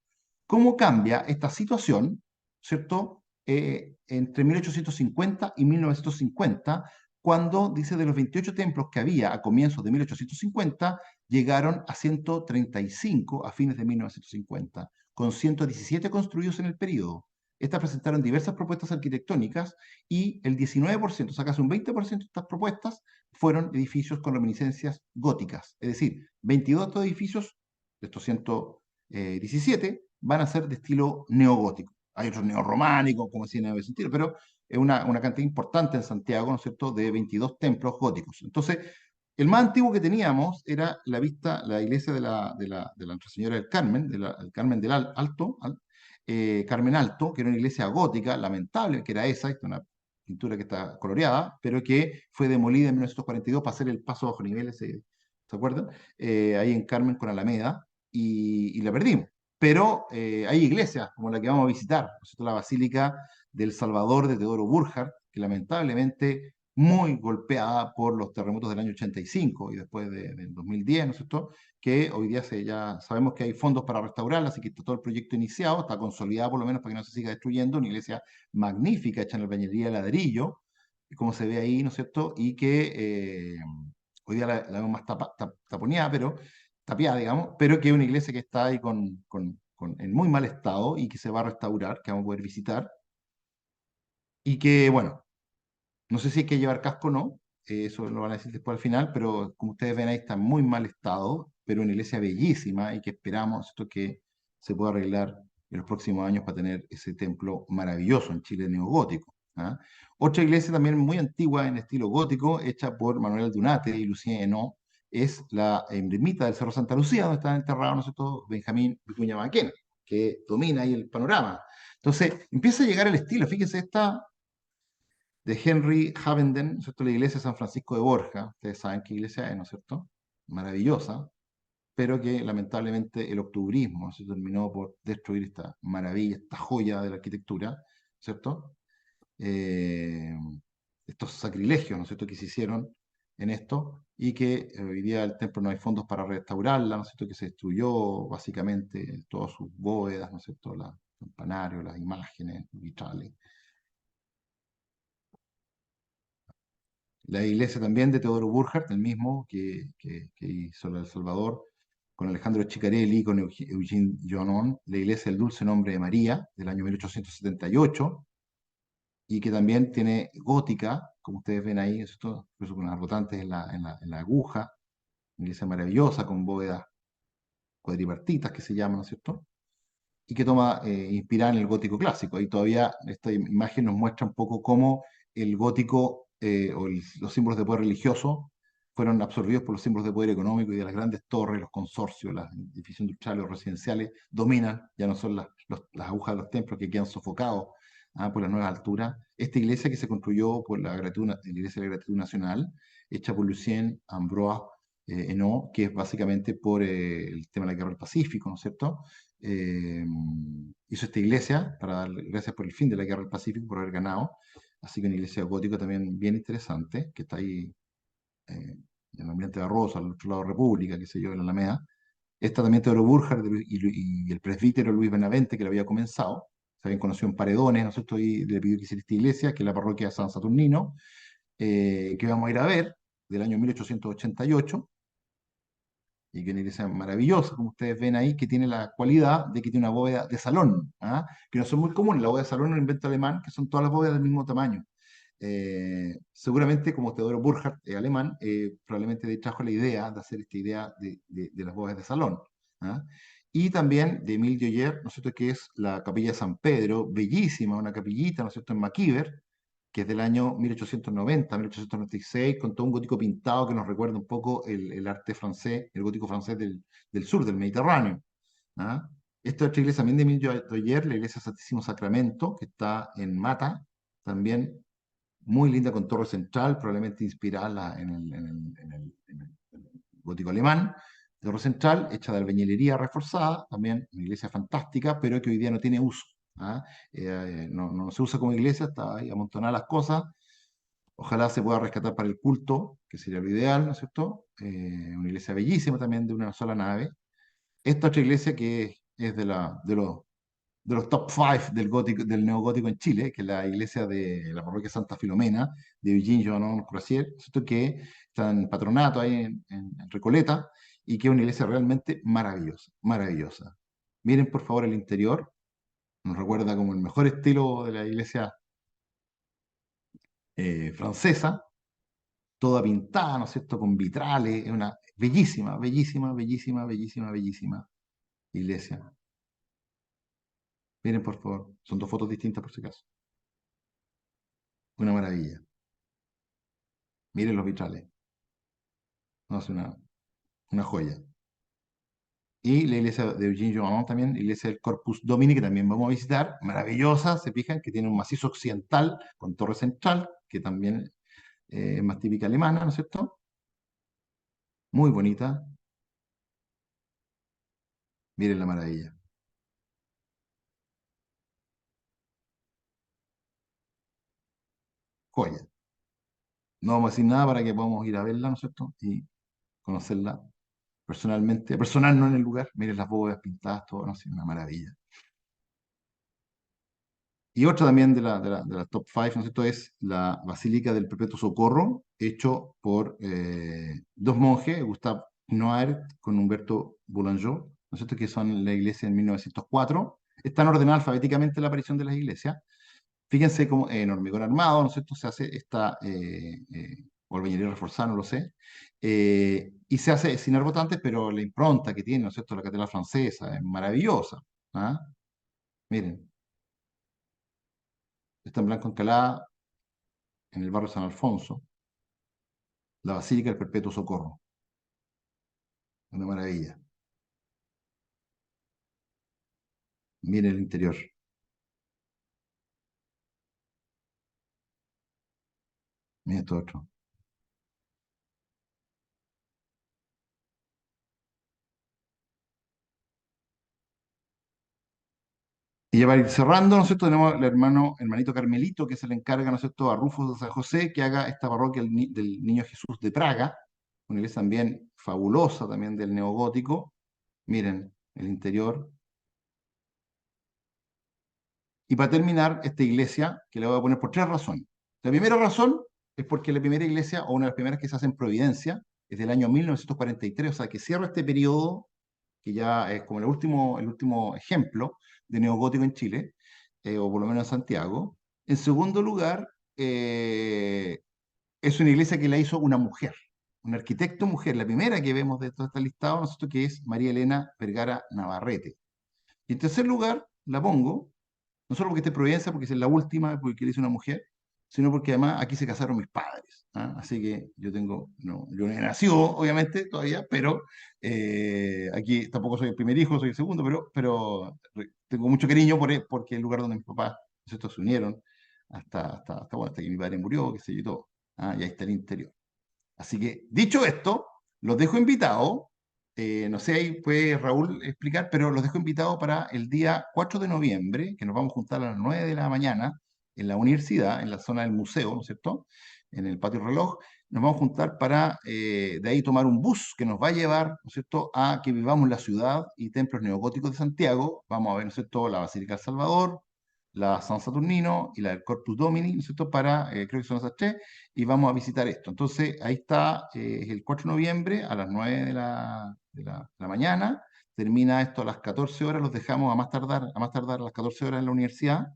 ¿Cómo cambia esta situación, cierto? Entre 1850 y 1950, cuando dice de los 28 templos que había a comienzos de 1850, llegaron a 135 a fines de 1950, con 117 construidos en el periodo. Estas presentaron diversas propuestas arquitectónicas y el 19%, o sea, casi un 20% de estas propuestas fueron edificios con reminiscencias góticas. Es decir, 22 de estos edificios, de estos 117, van a ser de estilo neogótico. Hay otros neorrománicos, como decía en sentido, pero es una cantidad importante en Santiago, ¿no es cierto?, de 22 templos góticos. Entonces, el más antiguo que teníamos era la iglesia de la Nuestra Señora del Carmen, el Carmen del Alto, Carmen Alto, que era una iglesia gótica, lamentable que era esa, una pintura que está coloreada, pero que fue demolida en 1942 para hacer el paso bajo niveles, ¿se acuerdan? Ahí en Carmen con Alameda, y la perdimos. Pero hay iglesias como la que vamos a visitar, ¿no es cierto?, la Basílica del Salvador de Teodoro Burjar, que lamentablemente muy golpeada por los terremotos del año 85 y después del 2010, ¿no es cierto?, que hoy día ya sabemos que hay fondos para restaurarla, así que está todo el proyecto iniciado, está consolidado por lo menos para que no se siga destruyendo, una iglesia magnífica hecha en albañilería de ladrillo, como se ve ahí, ¿no es cierto?, y que hoy día la vemos más taponeada, pero tapiada, digamos, pero que es una iglesia que está ahí en muy mal estado y que se va a restaurar, que vamos a poder visitar, y que, bueno, no sé si hay que llevar casco o no, eso lo van a decir después al final, pero como ustedes ven ahí está en muy mal estado, pero una iglesia bellísima y que esperamos esto que se pueda arreglar en los próximos años para tener ese templo maravilloso en Chile neogótico. Otra iglesia también muy antigua en estilo gótico, hecha por Manuel Dunate y Lucien Henao, es la ermita del Cerro Santa Lucía, donde están enterrados, ¿no es cierto?, Benjamín Vicuña Maquena, que domina ahí el panorama. Entonces empieza a llegar el estilo, fíjense, esta de Henry Havenden, ¿no es cierto?, la iglesia de San Francisco de Borja. Ustedes saben qué iglesia es, ¿no es cierto? Maravillosa, pero que lamentablemente el octubrismo se terminó por destruir esta maravilla, esta joya de la arquitectura, ¿cierto? Eh, Estos sacrilegios, ¿no es cierto?, que se hicieron en esto y que hoy día el templo no hay fondos para restaurarla, ¿no es cierto?, que se destruyó básicamente todas sus bóvedas, ¿no es cierto?, los campanarios, las imágenes vitrales. La iglesia también de Teodoro Burkhardt, el mismo que hizo El Salvador, con Alejandro Chicarelli, con Eugene Joanon, la iglesia del Dulce Nombre de María, del año 1878, y que también tiene gótica, como ustedes ven ahí, esto, incluso con las rotantes en la aguja, una iglesia maravillosa, con bóvedas cuadripartitas que se llaman, ¿no es cierto? Y que toma inspirada en el gótico clásico. Ahí todavía esta imagen nos muestra un poco cómo el gótico los símbolos de poder religioso fueron absorbidos por los símbolos de poder económico y de las grandes torres, los consorcios, las edificios industriales o residenciales dominan, ya no son las agujas de los templos que quedan sofocados por las nuevas alturas. Esta iglesia que se construyó por la Iglesia de la Gratitud Nacional, hecha por Lucien Ambroise Hainaut, que es básicamente por el tema de la guerra del Pacífico, ¿no es cierto? eh, Hizo esta iglesia para dar gracias por el fin de la guerra del Pacífico, por haber ganado. Así que una iglesia gótica también bien interesante, que está ahí en el ambiente de Arroz, al otro lado de República, qué sé yo, en la Alameda. Esta también Teodoro Burkhardt y el presbítero Luis Benavente, que lo había comenzado. Se habían conocido en Paredones, ¿no es cierto? Y le pidió que hiciera esta iglesia, que es la parroquia de San Saturnino, que vamos a ir a ver, del año 1888 y que es una iglesia maravillosa, como ustedes ven ahí, que tiene la cualidad de que tiene una bóveda de salón, ¿ah? Que no son muy comunes. La bóveda de salón es un invento alemán, que son todas las bóvedas del mismo tamaño. Seguramente, como Teodoro Burkhardt es alemán, probablemente le trajo la idea de hacer esta idea de las bóvedas de salón. ¿Ah? Y también de Emile Dioyer, ¿no es cierto?, que es la capilla de San Pedro, bellísima, una capillita, ¿no es cierto?, en Maquiver, que es del año 1890, 1896, con todo un gótico pintado que nos recuerda un poco el arte francés, el gótico francés del sur, del Mediterráneo. ¿Ah? Esta otra iglesia también de Emile Dioyer, la iglesia Santísimo Sacramento, que está en Mata, también muy linda con torre central, probablemente inspirada en el gótico alemán. Torre central, hecha de albañilería reforzada, también una iglesia fantástica, pero que hoy día no tiene uso. ¿Ah? No se usa como iglesia, está ahí amontonada las cosas. Ojalá se pueda rescatar para el culto, que sería lo ideal, ¿no es cierto? Una iglesia bellísima también, de una sola nave. Esta otra iglesia que es de los top 5 del neogótico en Chile, que es la iglesia de la parroquia Santa Filomena, de Eugene Joanon Croisier, ¿cierto? Que está en patronato ahí en Recoleta, y que es una iglesia realmente maravillosa, maravillosa. Miren por favor el interior, nos recuerda como el mejor estilo de la iglesia francesa, toda pintada, ¿no es cierto?, con vitrales, es una bellísima, bellísima, bellísima, bellísima, bellísima iglesia. Miren por favor, son dos fotos distintas por si acaso. Una maravilla. Miren los vitrales. No, es una joya. Y la iglesia de Eugene Joanon también, la iglesia del Corpus Domini, que también vamos a visitar, maravillosa, se fijan, que tiene un macizo occidental con torre central, que también es más típica alemana, ¿no es cierto? Muy bonita. Miren la maravilla. Joya. No vamos a decir nada para que podamos ir a verla, ¿no es cierto? Y conocerla personalmente, personal no en el lugar. Miren las bóvedas pintadas, todo, ¿no? Sí, una maravilla. Y otra también de la top 5, ¿no es cierto?, es la Basílica del Perpetuo Socorro, hecho por dos monjes, Gustave Noir con Humberto Boulanger, ¿no es cierto?, que son la iglesia en 1904. Están ordenadas alfabéticamente la aparición de las iglesias. Fíjense cómo en hormigón armado, ¿no es cierto?, se hace esta, o albañilería reforzada, no lo sé, y se hace sin arbotantes, pero la impronta que tiene, ¿no es cierto?, la catedral francesa es maravillosa. ¿Ah? Miren, está en Blanco Encalada, en el barrio San Alfonso, la Basílica del Perpetuo Socorro. Una maravilla. Miren el interior. Miren esto otro. Y ya para ir cerrando, ¿no es cierto? Tenemos hermanito Carmelito, que se le encarga, ¿no es cierto?, a Rufo de San José, que haga esta parroquia del Niño Jesús de Praga, una iglesia también fabulosa, también del neogótico. Miren el interior. Y para terminar, esta iglesia, que la voy a poner por tres razones. La primera razón es porque la primera iglesia, o una de las primeras que se hace en Providencia, es del año 1943, o sea, que cierra este periodo, que ya es como el último ejemplo de neogótico en Chile, o por lo menos en Santiago. En segundo lugar, es una iglesia que la hizo una mujer, un arquitecto mujer, la primera que vemos de todo este listado, nosotros, que es María Elena Vergara Navarrete. Y en tercer lugar, la pongo, no solo porque esté en Providencia, porque es la última, porque le hice una mujer, sino porque además aquí se casaron mis padres. ¿Ah? Así que yo tengo, no, yo no he nacido, obviamente, todavía, pero aquí tampoco soy el primer hijo, soy el segundo, pero tengo mucho cariño porque el lugar donde mis papás, ¿cierto?, se unieron bueno, hasta que mi padre murió, qué sé yo, y todo. ¿Ah? Y ahí está el interior. Así que, dicho esto, los dejo invitados. No sé, ahí puede Raúl explicar, pero los dejo invitados para el día 4 de noviembre, que nos vamos a juntar a las 9 de la mañana en la universidad, en la zona del museo, ¿no es cierto? En el patio reloj. Nos vamos a juntar para de ahí tomar un bus que nos va a llevar, ¿no es cierto?, a que vivamos la ciudad y templos neogóticos de Santiago. Vamos a ver, ¿no es cierto?, la Basílica del Salvador, la San Saturnino y la del Corpus Domini, ¿no es cierto?, creo que son esas tres, y vamos a visitar esto. Entonces, ahí está, es el 4 de noviembre a las 9 de la mañana, termina esto a las 14 horas, los dejamos a más tardar a las 14 horas en la universidad,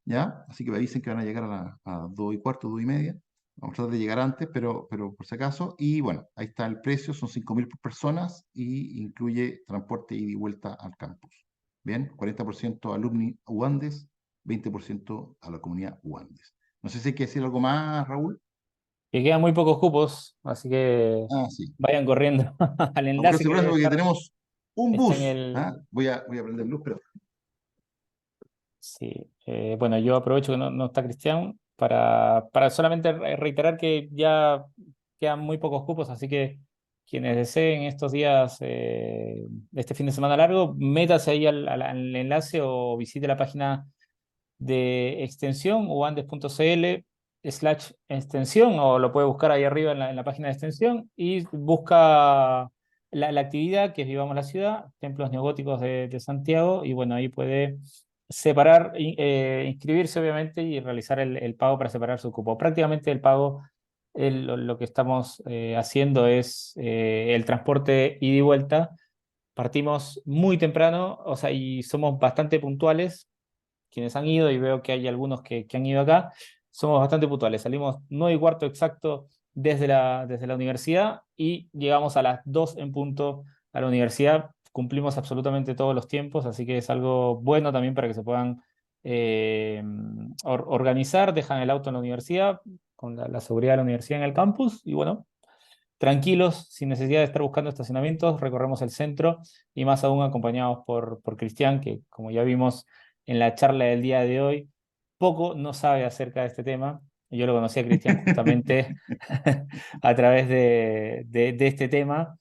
¿ya? Así que me dicen que van a llegar a 2 y cuarto, 2 y media. Vamos a tratar de llegar antes, pero por si acaso. Y bueno, ahí está el precio, son 5.000 por personas y incluye transporte ida y vuelta al campus. Bien, 40% alumni UANDES, 20% a la comunidad UANDES. No sé si hay que decir algo más, Raúl. Que quedan muy pocos cupos, así que Ah, sí. vayan corriendo al Vamos a enlace que asegurar debe porque estar, tenemos un está en bus. el... ¿Ah? Voy a prender luz, pero Sí, bueno, yo aprovecho que no está Cristian para solamente reiterar que ya quedan muy pocos cupos, así que quienes deseen estos días, este fin de semana largo, métase ahí al enlace o visite la página de extensión, uandes.cl/extensión, o lo puede buscar ahí arriba en la página de extensión y busca la actividad que es Vivamos la Ciudad, Templos Neogóticos de Santiago, y bueno, ahí puede separar, inscribirse obviamente y realizar el pago para separar su cupo. Prácticamente el pago, lo que estamos haciendo es el transporte ida y vuelta. Partimos muy temprano, o sea, y somos bastante puntuales quienes han ido, y veo que hay algunos que han ido acá, somos bastante puntuales. Salimos 9 y cuarto exacto desde la universidad y llegamos a las 2 en punto a la universidad. Cumplimos absolutamente todos los tiempos, así que es algo bueno también para que se puedan organizar. Dejan el auto en la universidad, con la seguridad de la universidad en el campus, y bueno, tranquilos, sin necesidad de estar buscando estacionamientos, recorremos el centro, y más aún acompañados por Cristian, que como ya vimos en la charla del día de hoy, poco no sabe acerca de este tema. Yo lo conocí a Cristian justamente a través de este tema,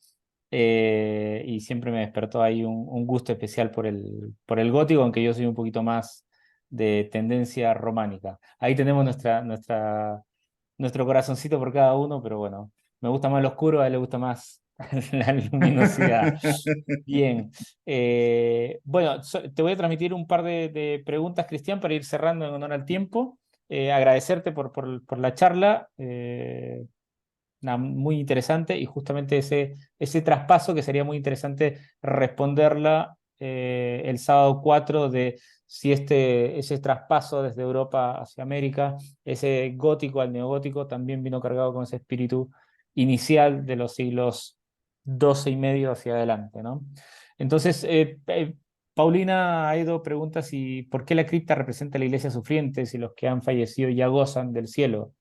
y siempre me despertó ahí un gusto especial por el gótico, aunque yo soy un poquito más de tendencia románica. Ahí tenemos nuestro corazoncito por cada uno, pero bueno, me gusta más lo oscuro, a él le gusta más la luminosidad. Bien. Bueno, te voy a transmitir un par de preguntas, Cristian, para ir cerrando en honor al tiempo. Agradecerte por la charla, muy interesante, y justamente ese traspaso que sería muy interesante responderla el sábado 4, de si ese traspaso desde Europa hacia América, ese gótico al neogótico, también vino cargado con ese espíritu inicial de los siglos 12 y medio hacia adelante, ¿no? Entonces, Paulina Aido pregunta si por qué la cripta representa a la iglesia sufriente si los que han fallecido ya gozan del cielo.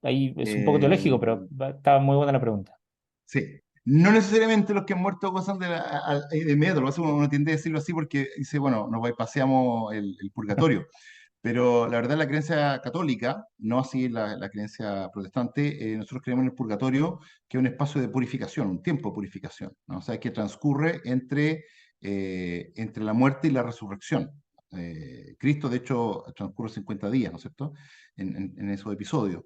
Ahí es un poco eh, teológico, pero está muy buena la pregunta. sí. No necesariamente los que han muerto gozan de inmediato, lo hace uno tiende a decirlo así porque dice, bueno, nos paseamos el purgatorio. Pero la verdad, la creencia católica, no así la creencia protestante, nosotros creemos en el purgatorio, que es un espacio de purificación, un tiempo de purificación, ¿no? O sea, que transcurre entre la muerte y la resurrección. Cristo, de hecho, transcurre 50 días, ¿no es cierto?, en esos episodios.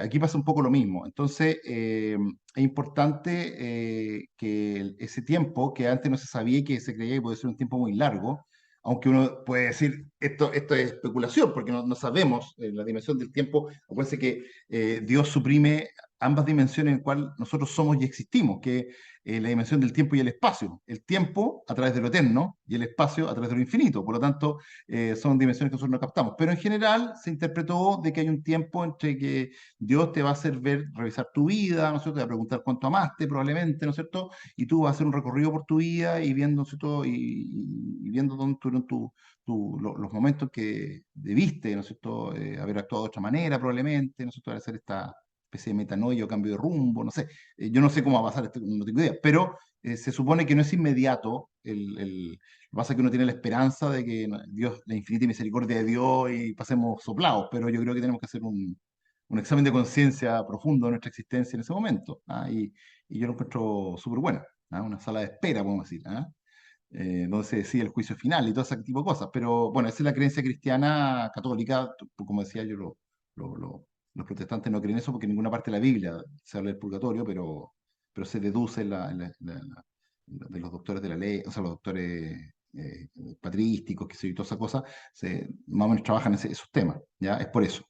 Aquí pasa un poco lo mismo. Entonces, es importante que ese tiempo, que antes no se sabía y que se creía que podía ser un tiempo muy largo, aunque uno puede decir, esto es especulación, porque no sabemos la dimensión del tiempo. Acuérdense que Dios suprime ambas dimensiones en las cuales nosotros somos y existimos, que la dimensión del tiempo y el espacio. El tiempo a través de lo eterno y el espacio a través de lo infinito. Por lo tanto, son dimensiones que nosotros no captamos. Pero en general se interpretó de que hay un tiempo entre que Dios te va a hacer ver, revisar tu vida, ¿no es cierto? Te va a preguntar cuánto amaste, probablemente, ¿no es cierto? Y tú vas a hacer un recorrido por tu vida y viendo, ¿no es cierto? Y viendo dónde estuvieron los momentos que debiste, ¿no es cierto? Haber actuado de otra manera, probablemente, ¿no es cierto? Hacer esta especie de metanoia o cambio de rumbo, no sé. Yo no sé cómo va a pasar, no tengo idea, pero se supone que no es inmediato. Lo que pasa es que uno tiene la esperanza de que Dios, la infinita misericordia de Dios y pasemos soplados, pero yo creo que tenemos que hacer un examen de conciencia profundo de nuestra existencia en ese momento. ¿Ah? Y yo lo encuentro súper bueno. ¿Ah? Una sala de espera, podemos decir. ¿Ah? Donde se decide el juicio final y todo ese tipo de cosas. Pero bueno, esa es la creencia cristiana católica. Como decía yo, los protestantes no creen eso porque en ninguna parte de la Biblia se habla del purgatorio, pero se deduce de los doctores de la ley, o sea, los doctores patrísticos, que sé yo, y toda esa cosa, más o menos trabajan esos temas. ¿Ya? Es por eso.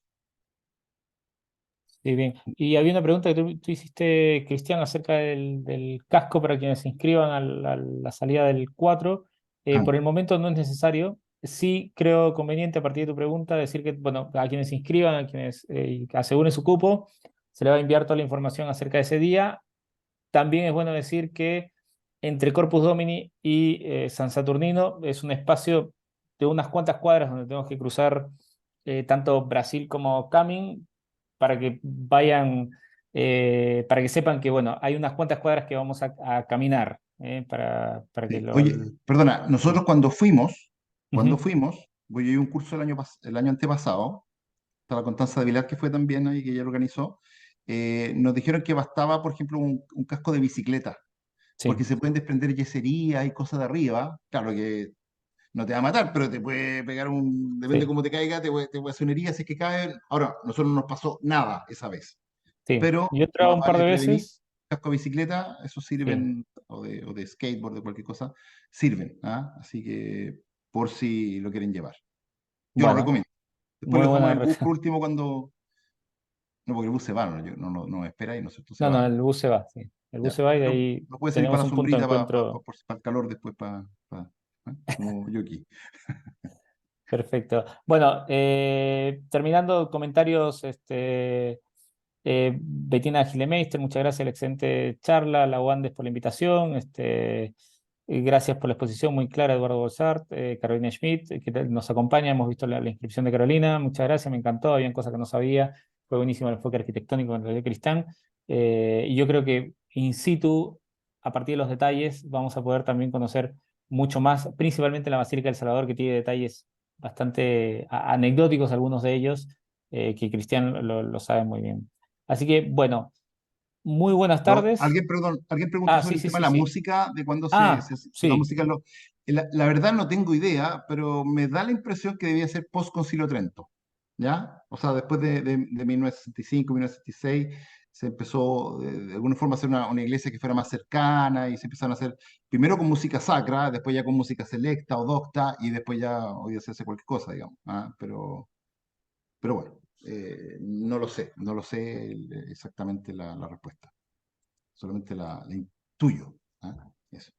Sí, bien. Y había una pregunta que tú hiciste, Cristian, acerca del casco para quienes se inscriban a la salida del 4. Ah, Por el momento no es necesario. Sí creo conveniente, a partir de tu pregunta, decir que, bueno, a quienes se inscriban, a quienes aseguren su cupo, se le va a enviar toda la información acerca de ese día. También es bueno decir que entre Corpus Domini y San Saturnino es un espacio de unas cuantas cuadras donde tenemos que cruzar tanto Brasil como Camin para que vayan, para que sepan que, bueno, hay unas cuantas cuadras que vamos a caminar para que sí. Oye, perdona, nosotros sí. cuando Ujú. fuimos, voy a ir a un curso el año antepasado, está la Constanza de Vilar que fue también ahí, que ella lo organizó, nos dijeron que bastaba, por ejemplo, un casco de bicicleta, porque Sí, se pueden desprender yeserías y cosas de arriba. Claro que no te va a matar, pero te puede pegar depende de sí, cómo te caiga, te puede hacer una herida si es que cae. Ahora, nosotros no nos pasó nada esa vez, sí. pero Yo he entrado más un par vale de prevenir. veces. Casco de bicicleta, eso Sí. sirven, o de skateboard, de cualquier cosa, sirven. ¿Ah? Así que por si lo quieren llevar. Yo lo Bueno, recomiendo. Después muy lo dejamos buena. en el bus por último cuando. No, porque el bus se va, no espera y nosotros se No, no, va. el bus se va, sí. El bus Ya. se va y de Pero ahí no puede servir para tenemos la un punto de sombrita, encuentro. para el calor después, como yo aquí. Perfecto. Bueno, terminando comentarios, Bettina Gilemeister, muchas gracias, la excelente charla, la Wandes por la invitación, y gracias por la exposición muy clara, Eduardo Bolsart, Carolina Schmidt, nos acompaña, hemos visto la inscripción de Carolina, muchas gracias, me encantó, había cosas que no sabía, fue buenísimo el enfoque arquitectónico en realidad Cristán, y yo creo que in situ, a partir de los detalles, vamos a poder también conocer mucho más, principalmente la Basílica del Salvador, que tiene detalles bastante anecdóticos, algunos de ellos, que Cristian lo sabe muy bien. Así que, bueno, muy buenas No, tardes. perdón, alguien preguntó Ah, sobre sí, el sí, tema de sí, la sí. música, de cuándo Ah, la sí, música. La verdad no tengo idea, pero me da la impresión que debía ser post-Concilio Trento, ¿ya? O sea, después de 1965, 1966, se empezó de alguna forma a hacer una iglesia que fuera más cercana y se empezaron a hacer primero con música sacra, después ya con música selecta o docta y después ya hoy día se hace cualquier cosa, digamos. ¿Ah? Pero bueno, no lo sé exactamente la respuesta. Solamente la intuyo. ¿Ah? Eso.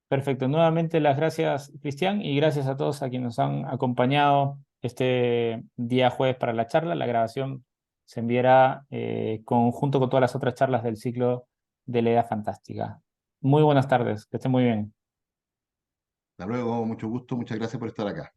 perfecto. Nuevamente las gracias, Cristian, y gracias a todos a quienes nos han acompañado este día jueves para la charla. La grabación se enviará junto con todas las otras charlas del ciclo de la Edad Fantástica. Muy buenas tardes, que estén muy bien. Hasta luego, mucho gusto, muchas gracias por estar acá.